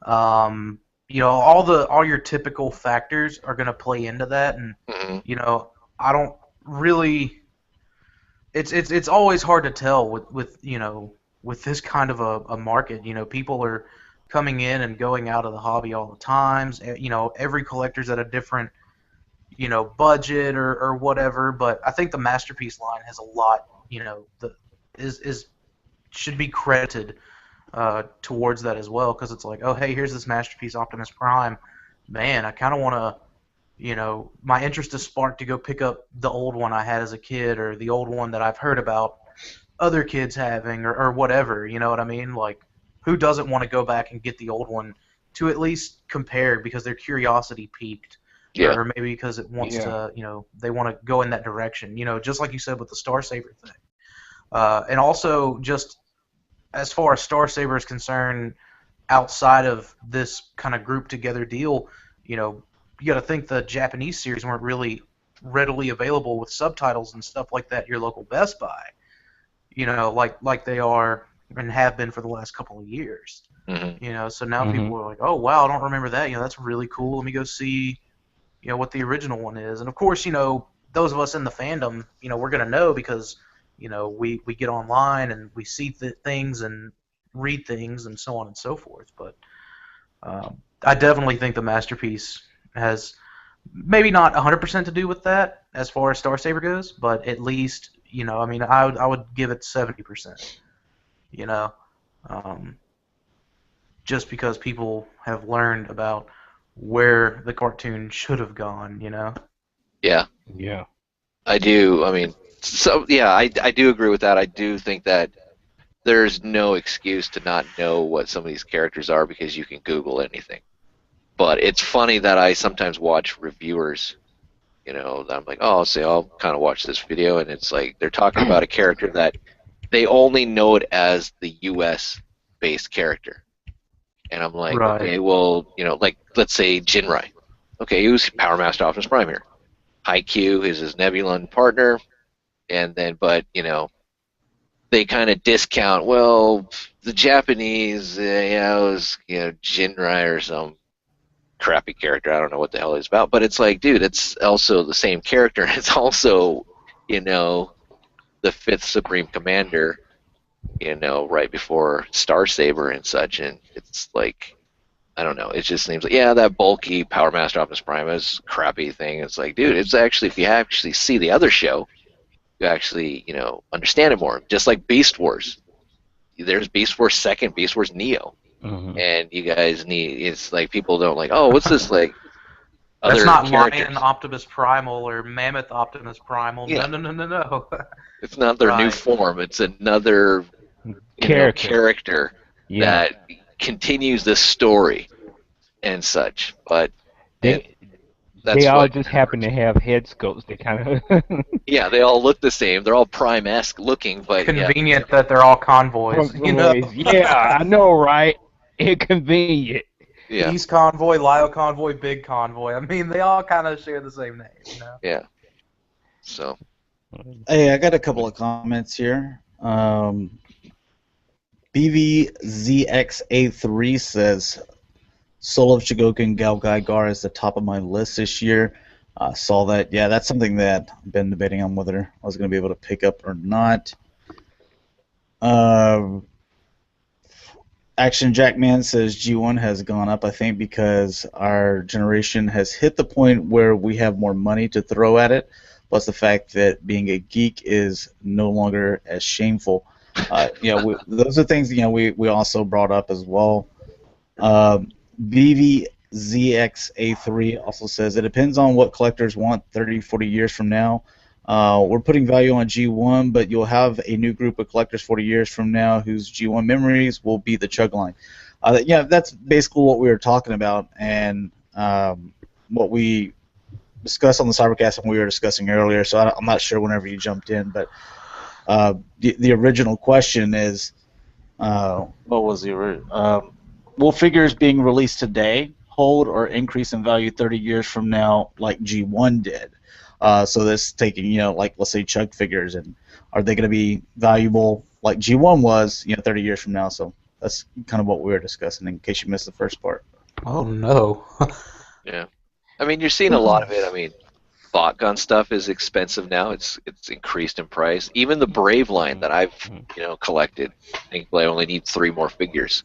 all your typical factors are going to play into that, and I don't really. It's always hard to tell with this kind of a market. People are coming in and going out of the hobby all the times. Every collector's at a different budget or whatever. But I think the Masterpiece line has a lot that should be credited towards that as well, because it's like, oh hey, here's this Masterpiece Optimus Prime. Man, I kind of want to. My interest is sparked to go pick up the old one I had as a kid, or the old one that I've heard about other kids having, or whatever. You know what I mean? Like, who doesn't want to go back and get the old one to at least compare because their curiosity piqued, or maybe because it wants to, they want to go in that direction. Just like you said with the Star Saber thing, and also just as far as Star Saber is concerned, outside of this kind of group together deal, you got to think the Japanese series weren't really readily available with subtitles and stuff like that at your local Best Buy, like they are and have been for the last couple of years. So now people are like, oh wow, I don't remember that. That's really cool. Let me go see, what the original one is. And of course, those of us in the fandom, we're gonna know because, we get online and we see things and read things and so on and so forth. But I definitely think the Masterpiece has maybe not 100% to do with that as far as Star Saber goes, but at least, I would give it 70%, just because people have learned about where the cartoon should have gone, Yeah. Yeah. I do. I mean, I do agree with that. I do think that there's no excuse to not know what some of these characters are because you can Google anything. But it's funny that I sometimes watch reviewers, I'm like, oh, I'll kind of watch this video, and it's like they're talking about a character that they only know it as the U.S.-based character. And I'm like, okay, well, like, let's say Jinrai. Okay, he was Power Master Optimus Prime here. Haikyuu is his Nebulon partner, and then, but, they kind of discount, well, the Japanese, it was, Jinrai or some crappy character. I don't know what the hell he's about, but it's like, dude, it's also the same character. It's also, the 5th Supreme Commander, right before Star Saber and such, and it's like, I don't know, it just seems like, that bulky Power Master Optimus Prime is a crappy thing. It's like, dude, it's actually, if you actually see the other show, you actually, understand it more. Just like Beast Wars. There's Beast Wars 2nd, Beast Wars Neo. And you guys it's like people don't like, oh, what's this, like, other That's not characters. Lion Optimus Primal or Mammoth Optimus Primal. Yeah. No. It's not their new form. It's another character that continues this story and such. But they all just happen to have head sculpts. They kind of yeah, they all look the same. They're all Prime-esque looking, but convenient that they're all convoys. Yeah, I know, right? Inconvenient. Yeah. Beast Convoy, Lio Convoy, Big Convoy. I mean, they all kind of share the same name, Yeah. So. Hey, I got a couple of comments here. BVZXA3 says, Soul of Shigoku Gal Gaigar is the top of my list this year. Saw that. Yeah, that's something that I've been debating on whether I was going to be able to pick up or not. Action Jackman says G1 has gone up, I think, because our generation has hit the point where we have more money to throw at it, plus the fact that being a geek is no longer as shameful. Those are things we also brought up as well. BVZXA3 also says it depends on what collectors want 30, 40 years from now. We're putting value on G1, but you'll have a new group of collectors 40 years from now whose G1 memories will be the chug line. That's basically what we were talking about, and what we discussed on the Cybercast and we were discussing earlier. So I'm not sure whenever you jumped in, but the original question is, what was the original? Will figures being released today hold or increase in value 30 years from now like G1 did? So this taking, like let's say Chug figures, and are they going to be valuable like G1 was, 30 years from now? So that's kind of what we were discussing in case you missed the first part. Oh no. Yeah. I mean, you're seeing a lot of it. I mean, bot gun stuff is expensive now. It's increased in price. Even the Brave line that I've collected, I think I only need 3 more figures,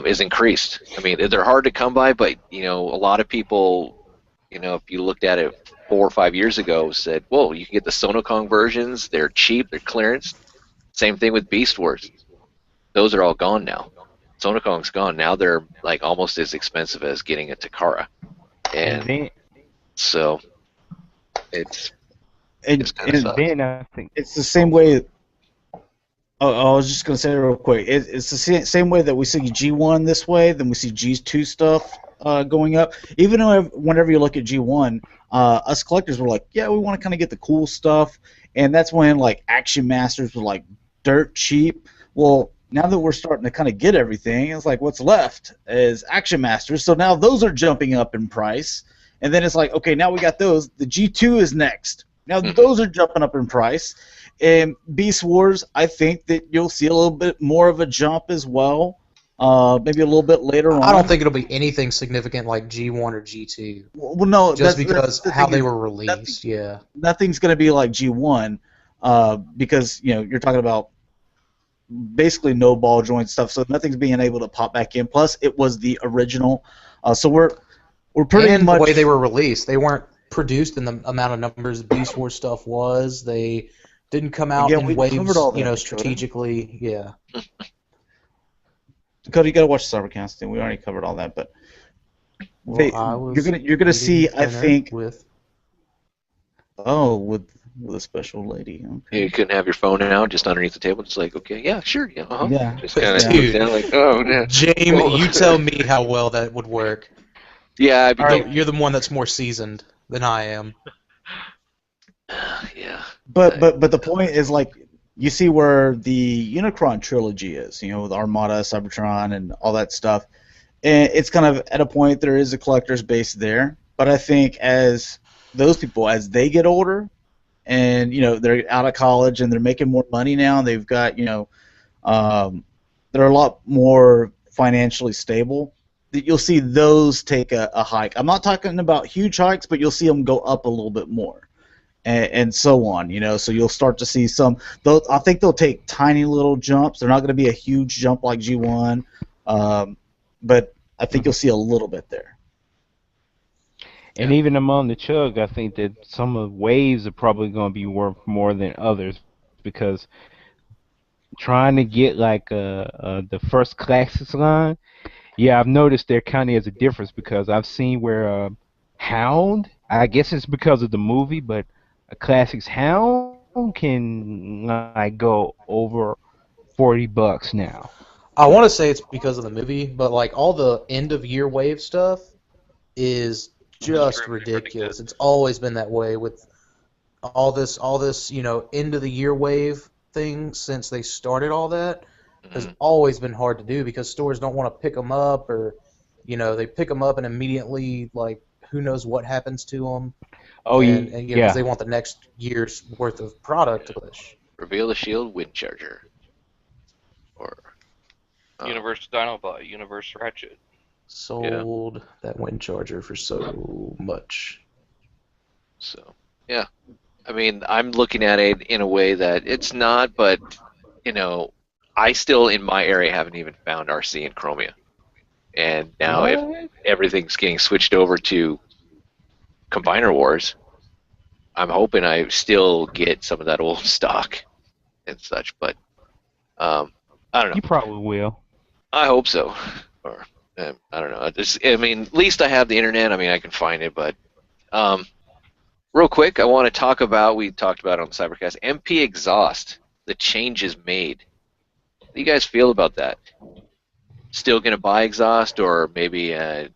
is increased. I mean, they're hard to come by, but a lot of people, if you looked at it 4 or 5 years ago, said, "Whoa, you can get the Sonokong versions. They're cheap. They're clearance." Same thing with Beast Wars. Those are all gone now. Sonokong's gone. Now they're like almost as expensive as getting a Takara, and so it's kind of sucks. I think It's the same way. Oh, I was just gonna say real quick. It's the same way that we see G1 this way, then we see G2 stuff going up. Even though whenever you look at G1, us collectors were like, yeah, we want to kind of get the cool stuff, and that's when like Action Masters were like dirt cheap. Well, now that we're starting to kind of get everything, it's like what's left is Action Masters. So now those are jumping up in price, and then it's like, okay, now we got those. The G2 is next. Now those are jumping up in price. And Beast Wars, I think that you'll see a little bit more of a jump as well, maybe a little bit later on. I don't think it'll be anything significant like G1 or G2. Well, no, just because how they were released. Nothing's going to be like G1 because you're talking about basically no ball joint stuff, so nothing's being able to pop back in. Plus, it was the original, so we're pretty much the way they were released. They weren't produced in the amount of numbers Beast Wars stuff was. They didn't come out in waves, strategically. Yeah. Dakota, you gotta watch the Cybercast, and we already covered all that. But you're gonna see, I think, with a special lady. Okay. You couldn't have your phone out just underneath the table. It's like, okay, yeah, sure, yeah, yeah. Just kind of like, oh, yeah. James, you tell me how well that would work. Yeah, you're the one that's more seasoned than I am. Yeah. But the point is, like, you see where the Unicron trilogy is, with Armada, Cybertron, and all that stuff. And it's kind of at a point there is a collector's base there. But I think as those people, as they get older, and they're out of college and they're making more money now, and they've got they're a lot more financially stable. That you'll see those take a hike. I'm not talking about huge hikes, but you'll see them go up a little bit more. And so on, so you'll start to see some. I think they'll take tiny little jumps. They're not going to be a huge jump like G1, but I think you'll see a little bit there. And even among the chug, I think that some of the waves are probably going to be worth more than others, because trying to get like the first classics line, yeah, I've noticed there kind of is a difference, because I've seen where Hound, I guess it's because of the movie, but a classics Hound can like go over $40 now. I want to say it's because of the movie, but like all the end of year wave stuff is just ridiculous. It's always been that way with all this end of the year wave thing since they started all that. Has always been hard to do because stores don't want to pick them up, or they pick them up and immediately like who knows what happens to them. Oh, and because they want the next year's worth of product to push. Reveal the Shield Wind Charger. Or Universe Dinobot, Universe Ratchet. Sold that wind charger for so much. So, yeah. I mean, I'm looking at it in a way that it's not, but, I still, in my area, haven't even found RC and Chromia. And now if What? everything's getting switched over to Combiner Wars, I'm hoping I still get some of that old stock and such, but I don't know. You probably will. I hope so. Or, I don't know. I mean, at least I have the internet. I mean, I can find it, but real quick, I want to talk about, we talked about it on the Cybercast, MP Exhaust, the changes made. How do you guys feel about that? Still going to buy exhaust, or maybe I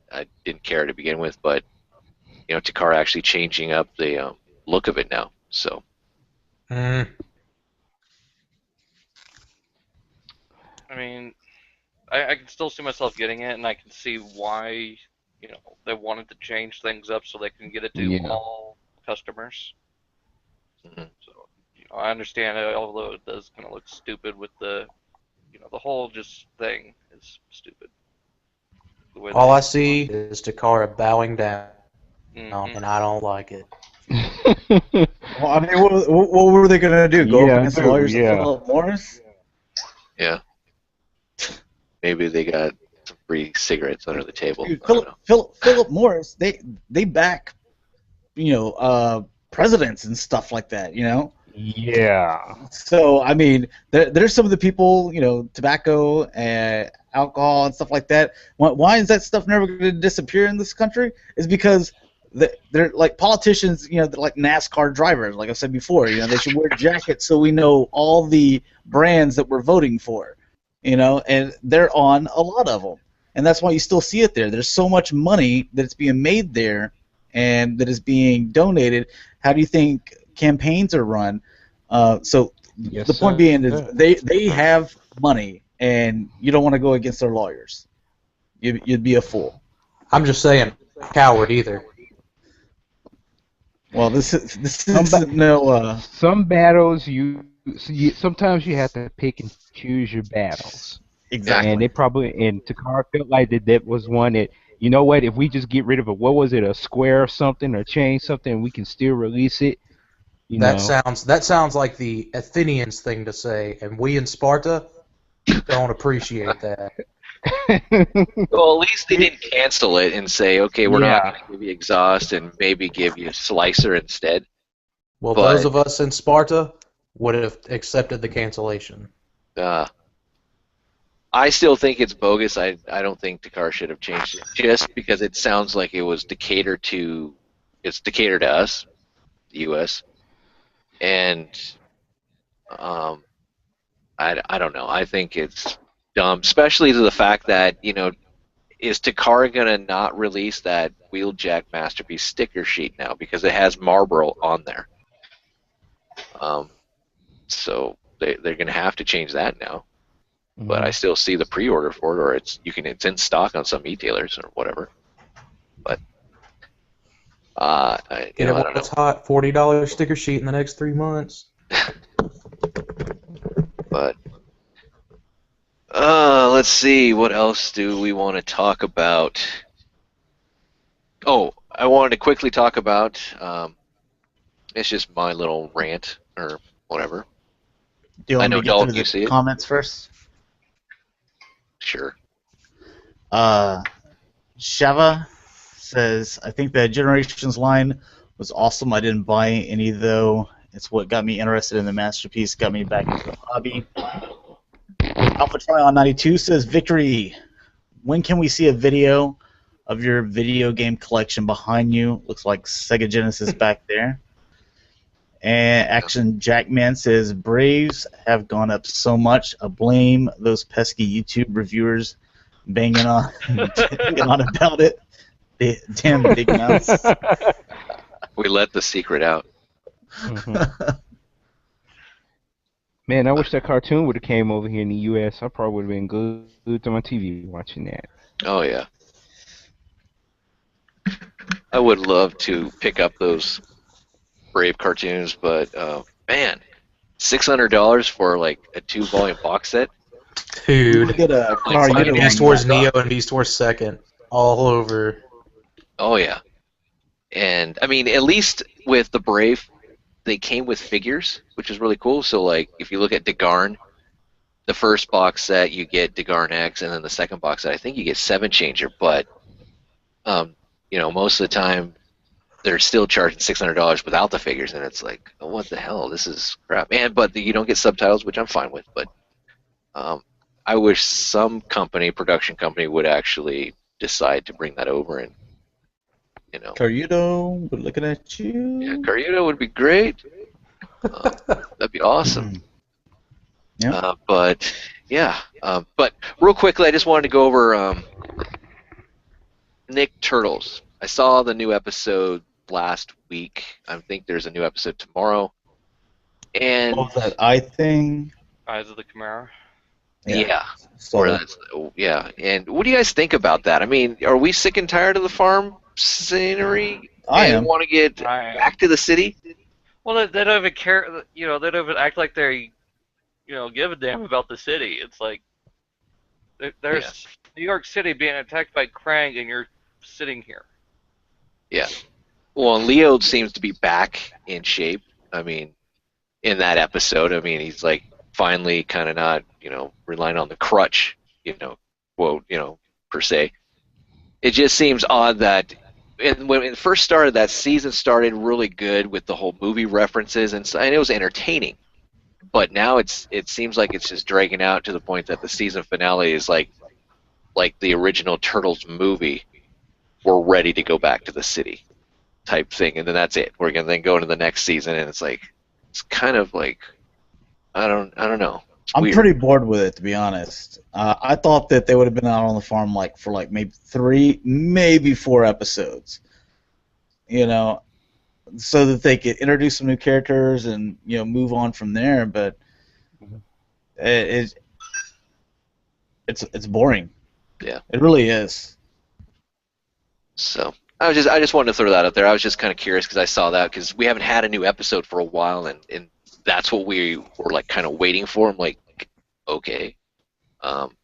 didn't care to begin with, but Takara actually changing up the look of it now. So I mean, I can still see myself getting it, and I can see why they wanted to change things up so they can get it to all customers. Mhm. So I understand it, although it does kind of look stupid with the the whole just thing is stupid. All I see is Takara bowing down, and I don't like it. Well, I mean, what were they gonna do? Go up against the lawyers of yeah. Philip Morris? yeah, maybe they got some free cigarettes under the table. Dude, I don't know. Philip Morris, they back, presidents and stuff like that, Yeah. So I mean, there's some of the people, tobacco and alcohol and stuff like that. Why is that stuff never going to disappear in this country? Is because they're like politicians, they're like NASCAR drivers. Like I said before, they should wear jackets so we know all the brands that we're voting for, and they're on a lot of them, and that's why you still see it there. There's so much money that's being made there, and that is being donated. How do you think campaigns are run? So Yes, the point sir. being is they have money, and you don't want to go against their lawyers. You'd be a fool. I'm just saying, coward either. Well, this is no. Some battles sometimes you have to pick and choose your battles. Exactly. And Takara felt like that was one that, you know what, if we just get rid of it, what was it, a square or something, or change something, we can still release it. That sounds like the Athenians thing to say, and we in Sparta don't appreciate that. Well, at least they didn't cancel it and say, okay, we're not Yeah. going to give you exhaust and maybe give you Slicer instead. Well, But- those of us in Sparta would have accepted the cancellation. I still think it's bogus. I don't think Takara should have changed it, just because it sounds like it was to cater to us, the U.S. And I don't know. I think it's dumb, especially to the fact that, is Takara going to not release that Wheeljack Masterpiece sticker sheet now because it has Marlboro on there? So they're going to have to change that now. But I still see the pre-order for it, or it's in stock on some e-tailers or whatever. But I don't know. It's hot, $40 sticker sheet in the next 3 months. But let's see, what else do we want to talk about? Oh, I wanted to quickly talk about. It's just my little rant or whatever. Do you want I me know, to get Dalton, through you see the it? comments first? Sure. Shava says, I think the Generations line was awesome. I didn't buy any, though. It's what got me interested in the Masterpiece, got me back into the hobby. Alpha Tryon 92 says, Victory, when can we see a video of your video game collection behind you? Looks like Sega Genesis back there. And Action Jackman says, Braves have gone up so much. I blame those pesky YouTube reviewers banging on about it. Damn big mouths. We let the secret out. Man, I wish that cartoon would have came over here in the U.S. I probably would have been glued to my TV watching that. Oh, yeah. I would love to pick up those Brave cartoons, but, man, $600 for, like, a 2-volume box set? Dude. Get a car. Beast Wars Neo and Beast Wars Second. all over. Oh yeah. And I mean, at least with the Brave, they came with figures, which is really cool. So like, if you look at Degarn, the first box set you get Degarn X, and then the second box set I think you get Seven Changer. But most of the time they're still charging $600 without the figures, and it's like, oh, what the hell? This is crap. But you don't get subtitles, which I'm fine with. But I wish some production company, would actually decide to bring that over, and Karyudo, we're looking at yeah, you. Karyudo would be great. That'd be awesome. Yeah. But yeah, but real quickly, I just wanted to go over Nick Turtles. I saw the new episode last week. I think there's a new episode tomorrow. And What was that eye thing? Eyes of the Chimera. yeah, So, yeah. And what do you guys think about that? I mean, are we sick and tired of the farm scenery? I and am. want to get back to the city? Well, they don't even care. They don't even act like they, give a damn about the city. It's like there's New York City being attacked by Krang, and you're sitting here. Yeah. Well, and Leo seems to be back in shape. I mean, in that episode, I mean, he's like finally kind of not, relying on the crutch, quote, per se. It just seems odd that when it first started, that season started really good with the whole movie references, and it was entertaining. But now it seems like it's just dragging out to the point that the season finale is like the original Turtles movie. We're ready to go back to the city type thing, and then that's it. We're gonna then go into the next season, and it's kind of like I don't know. I'm Weird. pretty bored with it, to be honest. I thought that they would have been out on the farm for maybe 3, maybe 4 episodes. So that they could introduce some new characters and move on from there. But it's boring. Yeah, it really is. So I just wanted to throw that out there. I was just kind of curious because I saw that because we haven't had a new episode for a while, and that's what we were like kind of waiting for. I'm like, okay,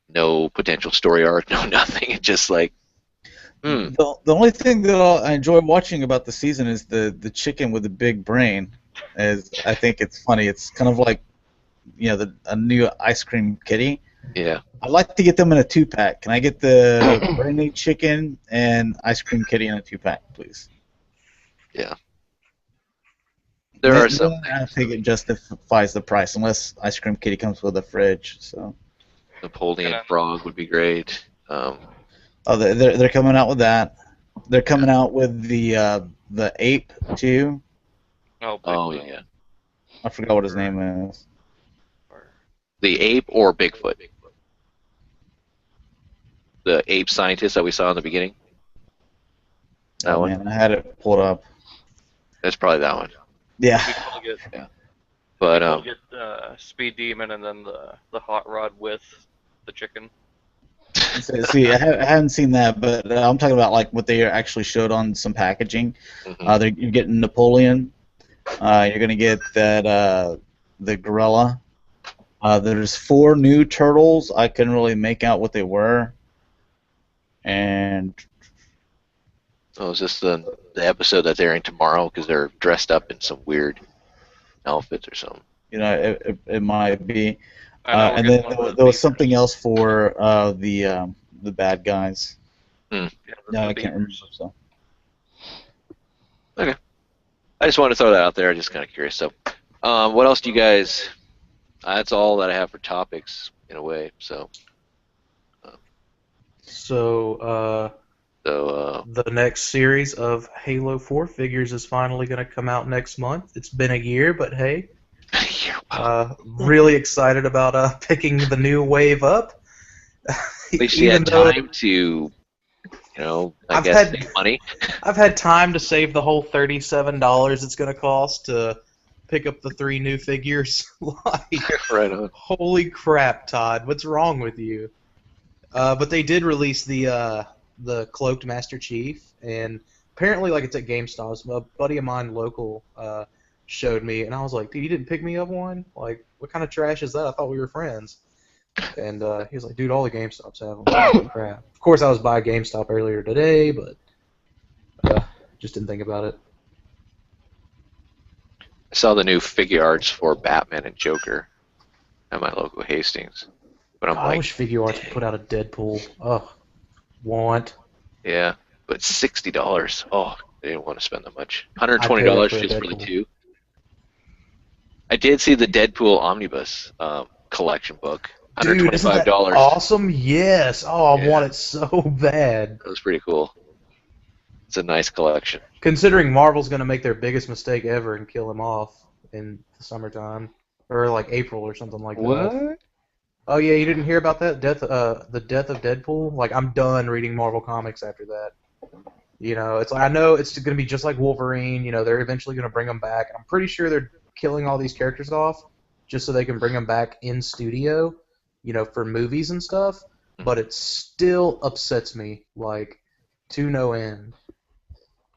no potential story arc, no nothing. It's just like, The only thing that I enjoy watching about the season is the chicken with the big brain. As I think it's funny. It's kind of like a new ice cream kitty. Yeah. I'd like to get them in a 2-pack. Can I get the brainy chicken and ice cream kitty in a 2-pack, please? Yeah. There are some. I think it justifies the price, unless ice cream kitty comes with a fridge. So. Napoleon Frog would be great. Oh, they're coming out with that. They're coming out with the ape too. Oh yeah. I forgot what his name is. The ape or Bigfoot? The ape scientist that we saw in the beginning? That one? Man, I had it pulled up. That's probably that one. Yeah. Yeah. But we'll get Speed Demon and then the Hot Rod with the chicken. See, I haven't seen that, but I'm talking about what they actually showed on some packaging. Mm-hmm. You're getting Napoleon. You're gonna get that the gorilla. There's 4 new turtles. I couldn't really make out what they were. And is this the episode that's airing tomorrow? Because they're dressed up in some weird outfits or something. It might be. And then there was something else for the bad guys. Yeah, no, I can't remember. So. Okay. I just wanted to throw that out there. I'm just kind of curious. So, what else do you guys? That's all that I have for topics in a way. So. The next series of Halo 4 figures is finally going to come out next month. It's been a year, but hey. Really excited about picking the new wave up. At least you had time to, I guess, make money. I've had time to save the whole $37 it's going to cost to pick up the 3 new figures. Right on. Holy crap, Todd! What's wrong with you? But they did release the cloaked Master Chief, and apparently, it's at GameStop. A buddy of mine, local, showed me, and I was like, dude, you didn't pick me up one? What kind of trash is that? I thought we were friends. And he was like, dude, all the GameStops have them. Holy crap. Of course, I was by GameStop earlier today, but just didn't think about it. I saw the new figure arts for Batman and Joker at my local Hastings. But I'm I like, wish Figure Arts would put out a Deadpool. Ugh. Want. yeah, but $60. Oh, I didn't want to spend that much. I'd pay $120 that for a just for the Deadpool. two. I did see the Deadpool Omnibus collection book. Dude, isn't that $125. awesome? Yes. Oh, I Yeah. want it so bad. That was pretty cool. It's a nice collection. Considering Marvel's going to make their biggest mistake ever and kill him off in the summertime. Or like April or something like that. What? Oh yeah, you didn't hear about that? The death of Deadpool? Like, I'm done reading Marvel comics after that. You know, it's like, I know it's going to be just like Wolverine. You know, they're eventually going to bring him back. And I'm pretty sure they're killing all these characters off just so they can bring them back in studio, you know, for movies and stuff. But it still upsets me, like, to no end.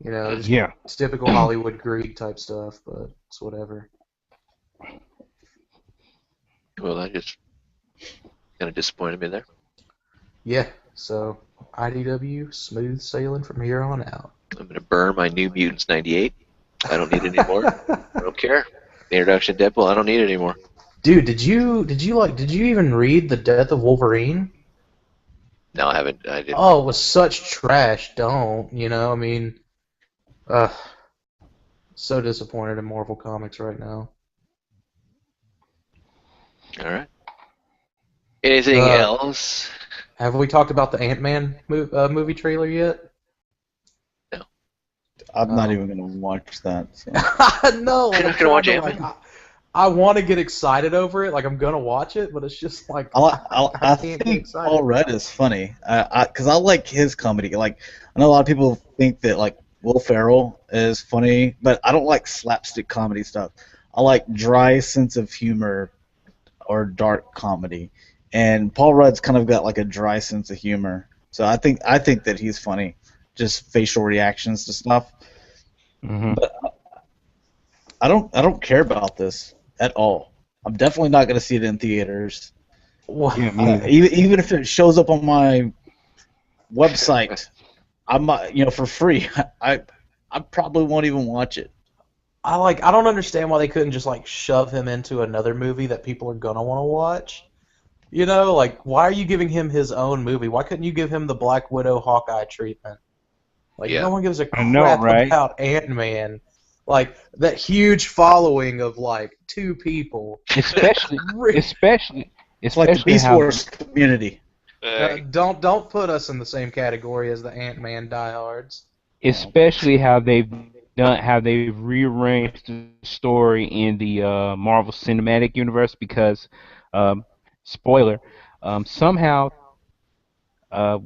You know, just Yeah. it's typical Hollywood greed type stuff, but it's whatever. Well, that just kind of disappointed me there. Yeah, so IDW, smooth sailing from here on out. I'm going to burn my New Mutants 98. I don't need it anymore. I don't care. The introduction to Deadpool, I don't need it anymore. Dude, did you even read The Death of Wolverine? No, I haven't. I didn't. Oh, it was such trash. Don't, you know, I mean, so disappointed in Marvel Comics right now. All right. Anything else? Have we talked about the Ant-Man movie trailer yet? I'm not even gonna watch that. So. No, You're not gonna watch Ant-Man? I want to get excited over it, like I'm gonna watch it, but it's just like I can't get think excited. Paul Rudd is funny, because I like his comedy. Like, I know a lot of people think that like Will Ferrell is funny, but I don't like slapstick comedy stuff. I like dry sense of humor or dark comedy, and Paul Rudd's kind of got like a dry sense of humor. So I think that he's funny, just facial reactions to stuff. Mm-hmm. But I don't care about this at all. I'm definitely not going to see it in theaters. Yeah, me neither. Even if it shows up on my website, I'm for free. I probably won't even watch it. I don't understand why they couldn't just like shove him into another movie that people are gonna want to watch. You know, like, why are you giving him his own movie? Why couldn't you give him the Black Widow Hawkeye treatment? Like, Yeah. no one gives a I know, crap right? about Ant-Man. Like, that huge following of like 2 people. Especially It's like the Beast how, Wars community. Don't put us in the same category as the Ant-Man diehards. especially how they've rearranged the story in the Marvel Cinematic Universe because, spoiler, somehow, I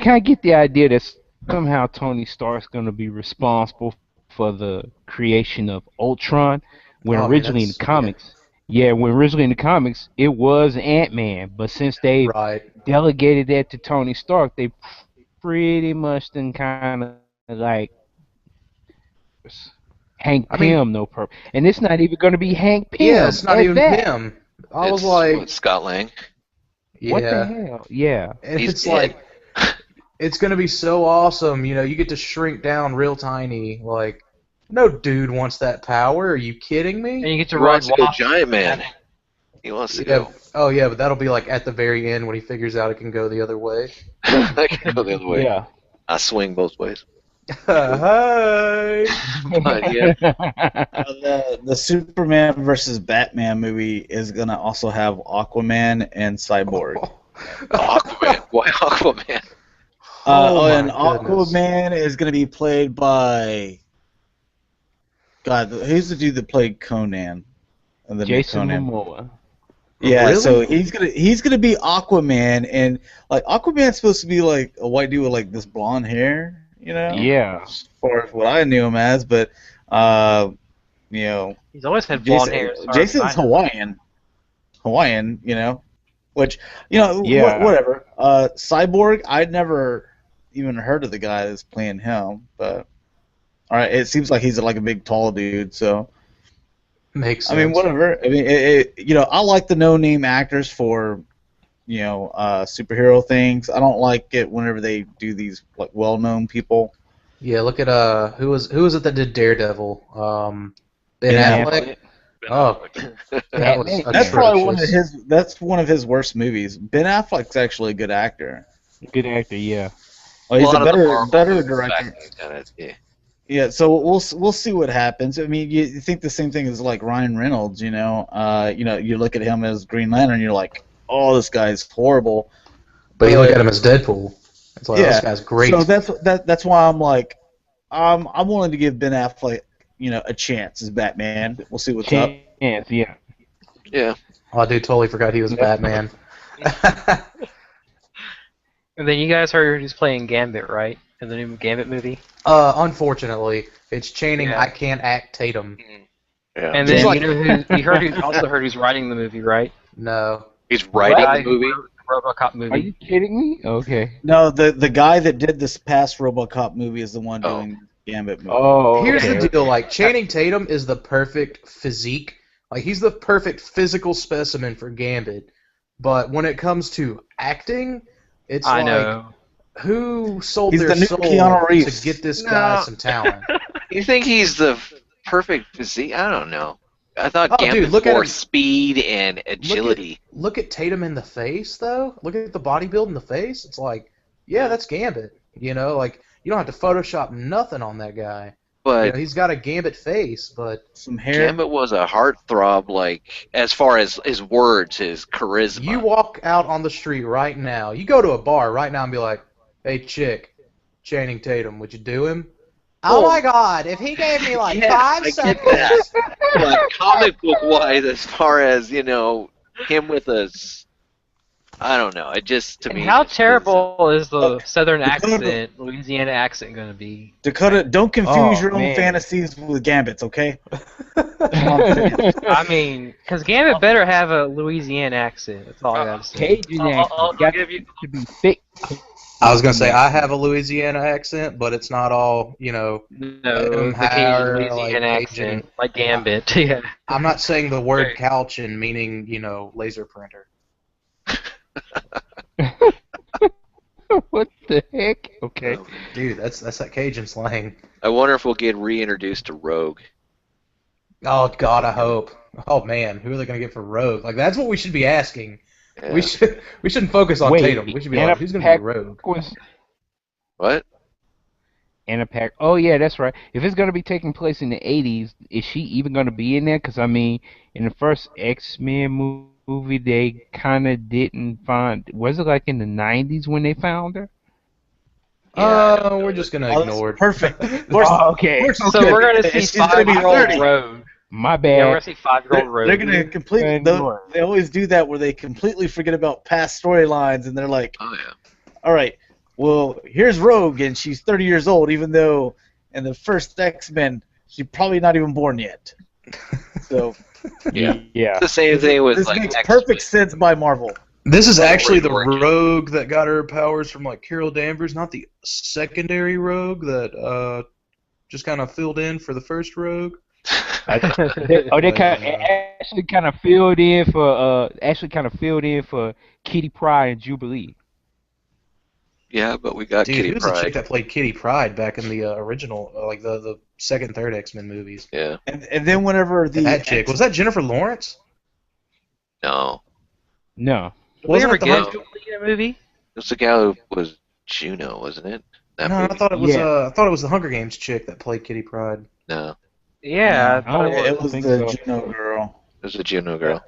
kind of get the idea that somehow Tony Stark's going to be responsible for the creation of Ultron, when Oh, man, originally in the comics, it was Ant-Man, but since they Right. delegated that to Tony Stark, they pretty much then kind of like Hank I mean- Pym, no purpose, and it's not even going to be Hank Pym. Yeah, it's not at even that. him. I was It's, like, Scott Lang. yeah. What the hell? Yeah. And He's it's dead. like, it's gonna be so awesome. You know, you get to shrink down real tiny. Like, no dude wants that power. Are you kidding me? And you get He to ride wants to go Wasp. Giant Man. He wants to Yeah. go. Oh yeah, but that'll be like at the very end when he figures out it can go the other way. I can go the other way. Yeah. I swing both ways. Hey. But, yeah. The Superman versus Batman movie is gonna also have Aquaman and Cyborg. Aquaman. Why Aquaman? And my goodness. Aquaman is gonna be played by who's the dude that played Conan? And the new Jason Conan. Momoa. Yeah, Really? so he's gonna be Aquaman, and like Aquaman's supposed to be like a white dude with like this blonde hair, you know? Yeah. As far as what I knew him as, but you know, He's always had blonde hair. as far as Jason's I know. Hawaiian, you know, which Yeah. whatever. Cyborg, I'd never even heard of the guy that's playing him, but all right, it seems like he's like a big tall dude, so Makes sense. I mean, whatever. I mean, I like the no-name actors for, superhero things. I don't like it whenever they do these like well-known people. Yeah, look at who was it that did Daredevil? Ben Ben Affleck. Ben Oh, Affleck. that was Batman. That's probably one of atrocious. his. That's one of his worst movies. Ben Affleck's actually a good actor. Good actor, yeah. Well, he's a lot a of the Marvel better movies director. back then kinda, yeah. Yeah, so we'll see what happens. I mean, you think the same thing as like Ryan Reynolds, you look at him as Green Lantern, you're like, oh, this guy's horrible. But you look at him as Deadpool. It's like, oh, this guy's great. So that's why I'm like, I'm willing to give Ben Affleck, a chance as Batman. We'll see what's up. Chance, yeah. Yeah. Oh, dude, totally forgot he was Batman. And then you guys heard he's playing Gambit, right? In the new Gambit movie. Unfortunately, it's Channing. Yeah. I can't act Tatum. Yeah. And He's then like- you also heard who's writing the movie, right? No. He's writing Guy the who movie. wrote RoboCop Are movie. you kidding me? Okay. No, the guy that did this past RoboCop movie is the one Oh. doing the Gambit movie. Oh, Here's okay. the deal, like, Channing Tatum is the perfect physique. Like, he's the perfect physical specimen for Gambit. But when it comes to acting, it's I like, know. who sold He's their the new soul Keanu Reeves. to get this guy No. some talent? You think he's the perfect physique? I don't know. I thought Oh, dude, Gambit's look at more him. speed and agility. Look at Tatum in the face, though. Look at the bodybuild in the face. It's like, yeah, that's Gambit. Like, you don't have to Photoshop nothing on that guy. But He's got a Gambit face, but Some hair. Gambit was a heartthrob, like, as far as his words, his charisma. you walk out on the street right now. You go to a bar right now and be like, hey, chick, Channing Tatum, would you do him? Oh my God! If he gave me like Yes, 5 I get seconds. that. But comic book wise, as far as, him with I don't know. It just, to And me. how just terrible is the Southern Dakota- accent, Louisiana accent, going to be? Dakota, don't confuse Oh, your own man. fantasies with Gambits, okay? That's all I'm saying. I mean, because Gambit better have a Louisiana accent. That's all I got to say. Cajun I'll accent. Got give you. to be thick. I was gonna say I have a Louisiana accent, but it's not all No, the higher, Louisiana like, accent, Cajun. like Gambit. Yeah. I'm not saying the word Right. Calchin meaning laser printer. What the heck? Okay. Dude, that's that Cajun slang. I wonder if we'll get reintroduced to Rogue. Oh God, I hope. Oh man, who are they gonna get for Rogue? Like that's what we should be asking. Yeah. We shouldn't focus on Wait, Tatum. We should be Anna like, who's gonna be Paquin Rogue? was What? Anna Paquin. Oh yeah, that's right. If it's gonna be taking place in the '80s, is she even gonna be in there? Because I mean, in the first X-Men movie, they kind of didn't find. Was it like in the '90s when they found her? We're just gonna Oh, that's ignore it. perfect. Oh, okay. So we're going to see She's gonna be 5-year-old 30. Rogue. My Yeah, we're going bad. to see 5-year-old Rogue. They're gonna completely. Ignore. They always do that where they completely forget about past storylines, and they're like, Oh, yeah. "All right, well, here's Rogue, and she's 30 years old, even though in the first X-Men she's probably not even born yet." So Yeah. Yeah. It's the same thing with, this like, makes X-Men. perfect sense by Marvel. This is actually the Rogue. Rogue that got her powers from like Carol Danvers, not the secondary Rogue that just kind of filled in for the first Rogue. They actually kind of filled in for Kitty Pryde and Jubilee. Yeah, but we got Dude, Kitty who was the chick Pryde. that played Kitty Pryde back in the original, like the second and third X-Men movies? Yeah. And then whenever That chick, was that Jennifer Lawrence? No. No. Did we ever Wasn't that get the one- Jubilee in a movie? It's the gal who was Juno, wasn't it? That No, I movie? thought it was Yeah. I thought it was the Hunger Games chick that played Kitty Pryde. No. Yeah, I thought Oh, it it was. was think the so. Juno girl, It was a Juno girl.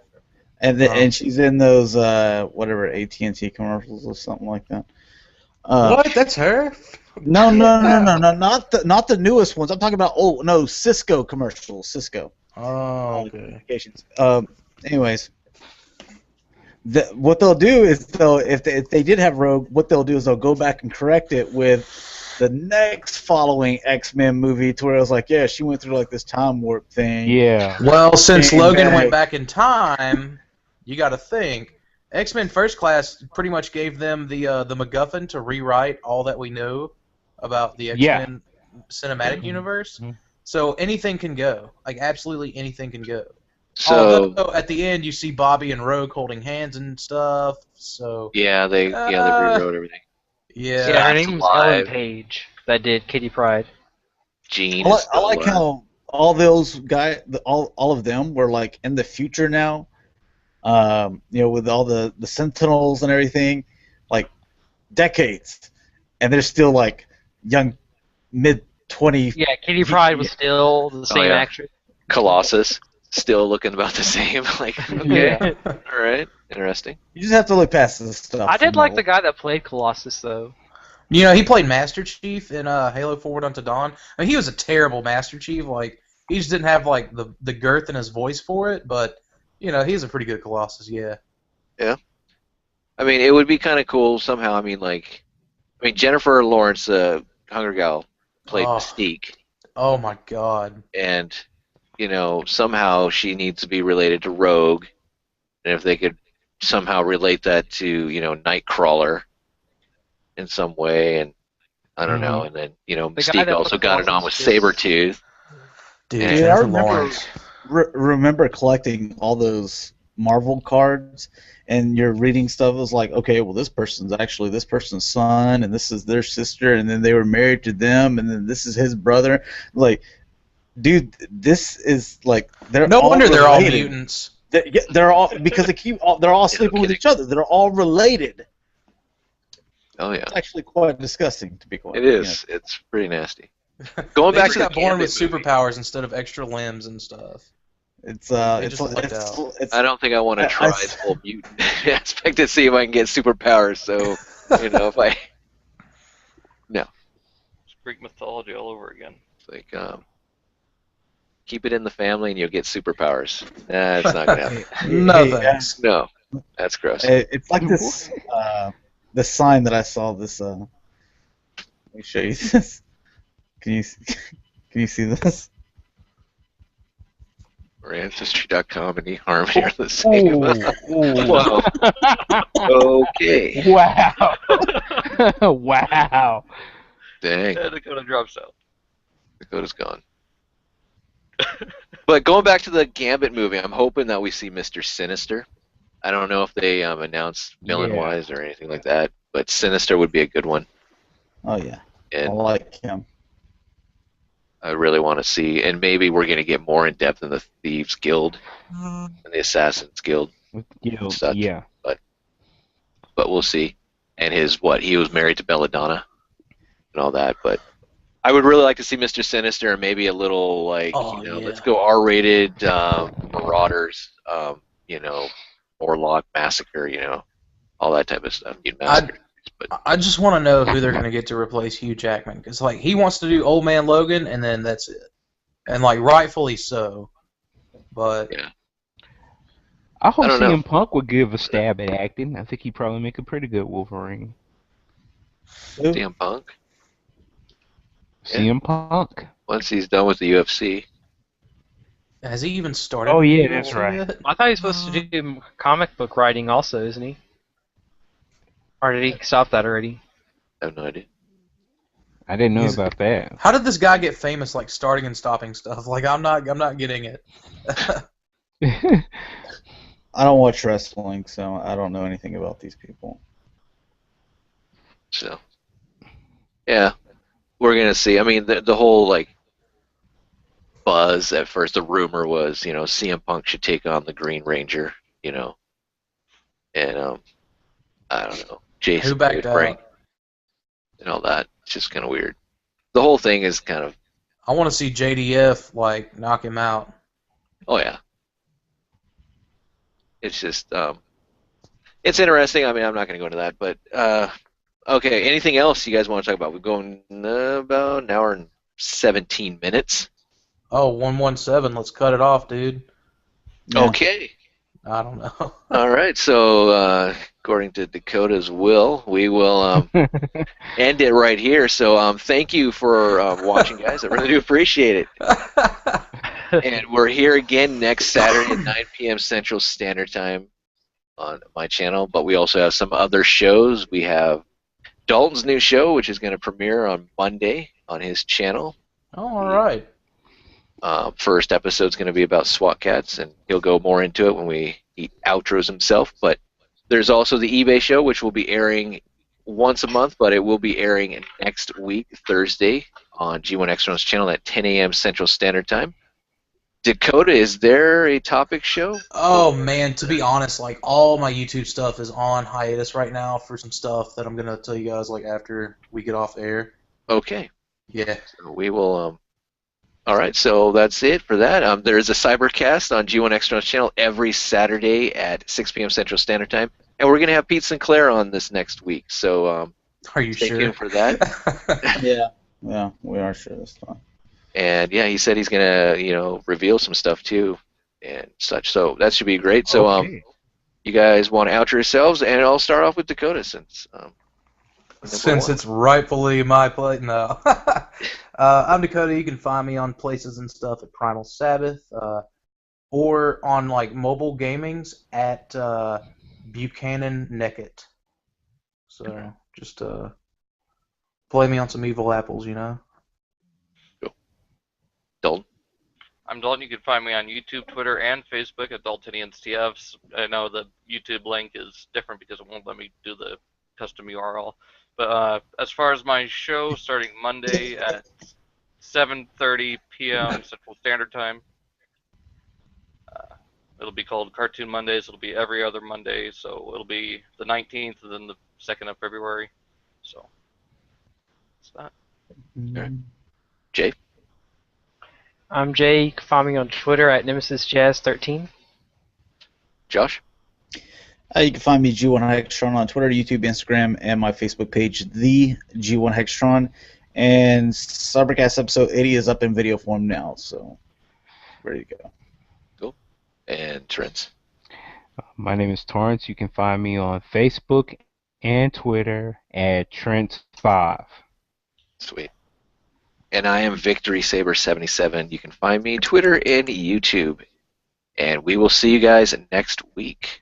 and she's in those whatever AT&T commercials or something like that. What? That's her? No, not the newest ones. I'm talking about Cisco commercials. Cisco. Oh, okay. Communications. Anyways, what they'll do is if they did have Rogue, what they'll do is they'll go back and correct it with the next following X-Men movie, to where it was like, yeah, she went through like this time warp thing. Yeah. Well, since Came Logan back. went back in time, you got to think X-Men First Class pretty much gave them the MacGuffin to rewrite all that we know about the X-Men cinematic universe. Mhm. So anything can go. Like absolutely anything can go. So Although at the end you see Bobby and Rogue holding hands and stuff. So they rewrote everything. yeah. Yeah, her Scott's name was Ellen alive. Page. That did Kitty Pryde. Gene I is like, I still like alive. how all those guys, all of them were like in the future now. With all the Sentinels and everything, like decades, and they're still like young, mid-20. Yeah, Kitty Pryde was still the same yeah. actress. Colossus still looking about the same. Like, okay, Yeah. all right, interesting. You just have to look past this stuff. I did from like the Marvel. guy that played Colossus, though. You know, he played Master Chief in Halo Forward Unto Dawn. I mean, he was a terrible Master Chief. Like, he just didn't have like the girth in his voice for it. But he's a pretty good Colossus. Yeah. Yeah. I mean, it would be kind of cool somehow. I mean, Jennifer Lawrence, Hunger Gal, played Oh. Mystique, Oh my God. and somehow she needs to be related to Rogue, and if they could somehow relate that to Nightcrawler in some way, and I don't know, and then guy Mystique that also played got it on with Colossus just- Sabretooth. Dude, Yeah. Dude, I Jennifer remember Lawrence. remember collecting all those Marvel cards, and you're reading stuff. It was like, okay, well, this person's actually this person's son, and this is their sister, and then they were married to them, and then this is his brother. Like, dude, this is like they're No all wonder they're all related. mutants. They're all because they're all sleeping with kidding. each other. They're all related. Oh yeah, It's actually quite disgusting, to be quite. it is. It's pretty nasty. Going They back just to the got born with Gambit movie, superpowers instead of extra limbs and stuff. It's They it's just lucked out. it's I don't think I want to try the whole mutant aspect to see if I can get superpowers. So if I It's Greek mythology all over again. it's like keep it in the family and you'll get superpowers. That's not gonna happen. No Hey, thanks. No, that's gross. It's like this the sign that I saw. This let me show you this. Can you see this? Or Ancestry.com and eHarmony are the same. Whoa. Okay. Wow. Wow. Dang. Yeah, Dakota drops out. Dakota's gone. But going back to the Gambit movie, I'm hoping that we see Mr. Sinister. I don't know if they announced villain-wise or anything like that, but Sinister would be a good one. Oh yeah, I And like him. I really want to see, and maybe we're going to get more in depth in the Thieves Guild and the Assassins Guild, Guild, Such. yeah. but we'll see. And he was married to Belladonna and all that, but I would really like to see Mr. Sinister and maybe a little let's go R-rated Marauders, Orlok Massacre, all that type of stuff. I just want to know who they're going to get to replace Hugh Jackman, because he wants to do Old Man Logan, and then that's it, and rightfully so. But Yeah. I hope I don't know. CM Punk would give a stab at acting. I think he'd probably make a pretty good Wolverine. CM Punk, Yeah. CM Punk. once he's done with the UFC. has he even started? Oh, yeah, with that's UFC right. yet? I thought he was supposed to do comic book writing also, isn't he? Or did he stop that already? I have no idea. I didn't know He's- about that. How did this guy get famous? Starting and stopping stuff. I'm not getting it. I don't watch wrestling, so I don't know anything about these people. So, yeah, we're gonna see. I mean, the whole buzz at first. The rumor was, CM Punk should take on the Green Ranger, and I don't know, Jason Who backed David Frank out? and all that. It's just kind of weird. The whole thing is kind of, I want to see JDF knock him out. oh yeah. It's just, it's interesting. I mean, I'm not gonna go into that, but okay. Anything else you guys want to talk about? We're going about an hour and 17 minutes. Oh, 117. Let's cut it off, dude. Yeah. Okay. I don't know. All right. So, according to Dakota's will, we will end it right here. So, thank you for watching, guys. I really do appreciate it. And we're here again next Saturday at 9 p.m. Central Standard Time on my channel. But we also have some other shows. We have Dalton's new show, which is going to premiere on Monday on his channel. Oh, all right. First episode's going to be about SWAT cats, and he'll go more into it when he outros himself. But there's also the eBay show, which will be airing once a month, but it will be airing next week, Thursday, on G1 Extron's channel at 10 a.m. Central Standard Time. Dakota, is there a topic show? Oh man, to be honest, like all my YouTube stuff is on hiatus right now for some stuff that I'm gonna tell you guys like after we get off air. Okay. Yeah. So we will. All right, so that's it for that. There is a Cybercast on G1 Extron's channel every Saturday at 6 p.m. Central Standard Time, and we're gonna have Pete Sinclair on this next week. So are you stay sure? tuned for that. Yeah, we are sure this time. And yeah, he said he's gonna, reveal some stuff too, and such. So that should be great. So Okay. you guys want to outro yourselves, and I'll start off with Dakota since. Since it's rightfully my play, no. I'm Dakota. You can find me on places and stuff at Primal Sabbath, or on like mobile gamings at Buchanan Neckett. So just play me on some evil apples, you know. Dalton. I'm Dalton. You can find me on YouTube, Twitter, and Facebook at DaltoniansTFs. I know the YouTube link is different because it won't let me do the custom URL. But as far as my show, starting Monday at 7:30 p.m. Central Standard Time, it'll be called Cartoon Mondays. It'll be every other Monday, so it'll be the 19th and then the 2nd of February. So that's that. All right. Jay. I'm Jay. You can find me on Twitter at NemesisJazz13. Josh. You can find me G1 Hextron on Twitter, YouTube, Instagram, and my Facebook page, the G1 Hextron. And Cybercast episode 80 is up in video form now, so ready to go. Cool. And Trent. My name is Torrance. You can find me on Facebook and Twitter at Trent5. Sweet. And I am Victory Saber 77. You can find me Twitter and YouTube. And we will see you guys next week.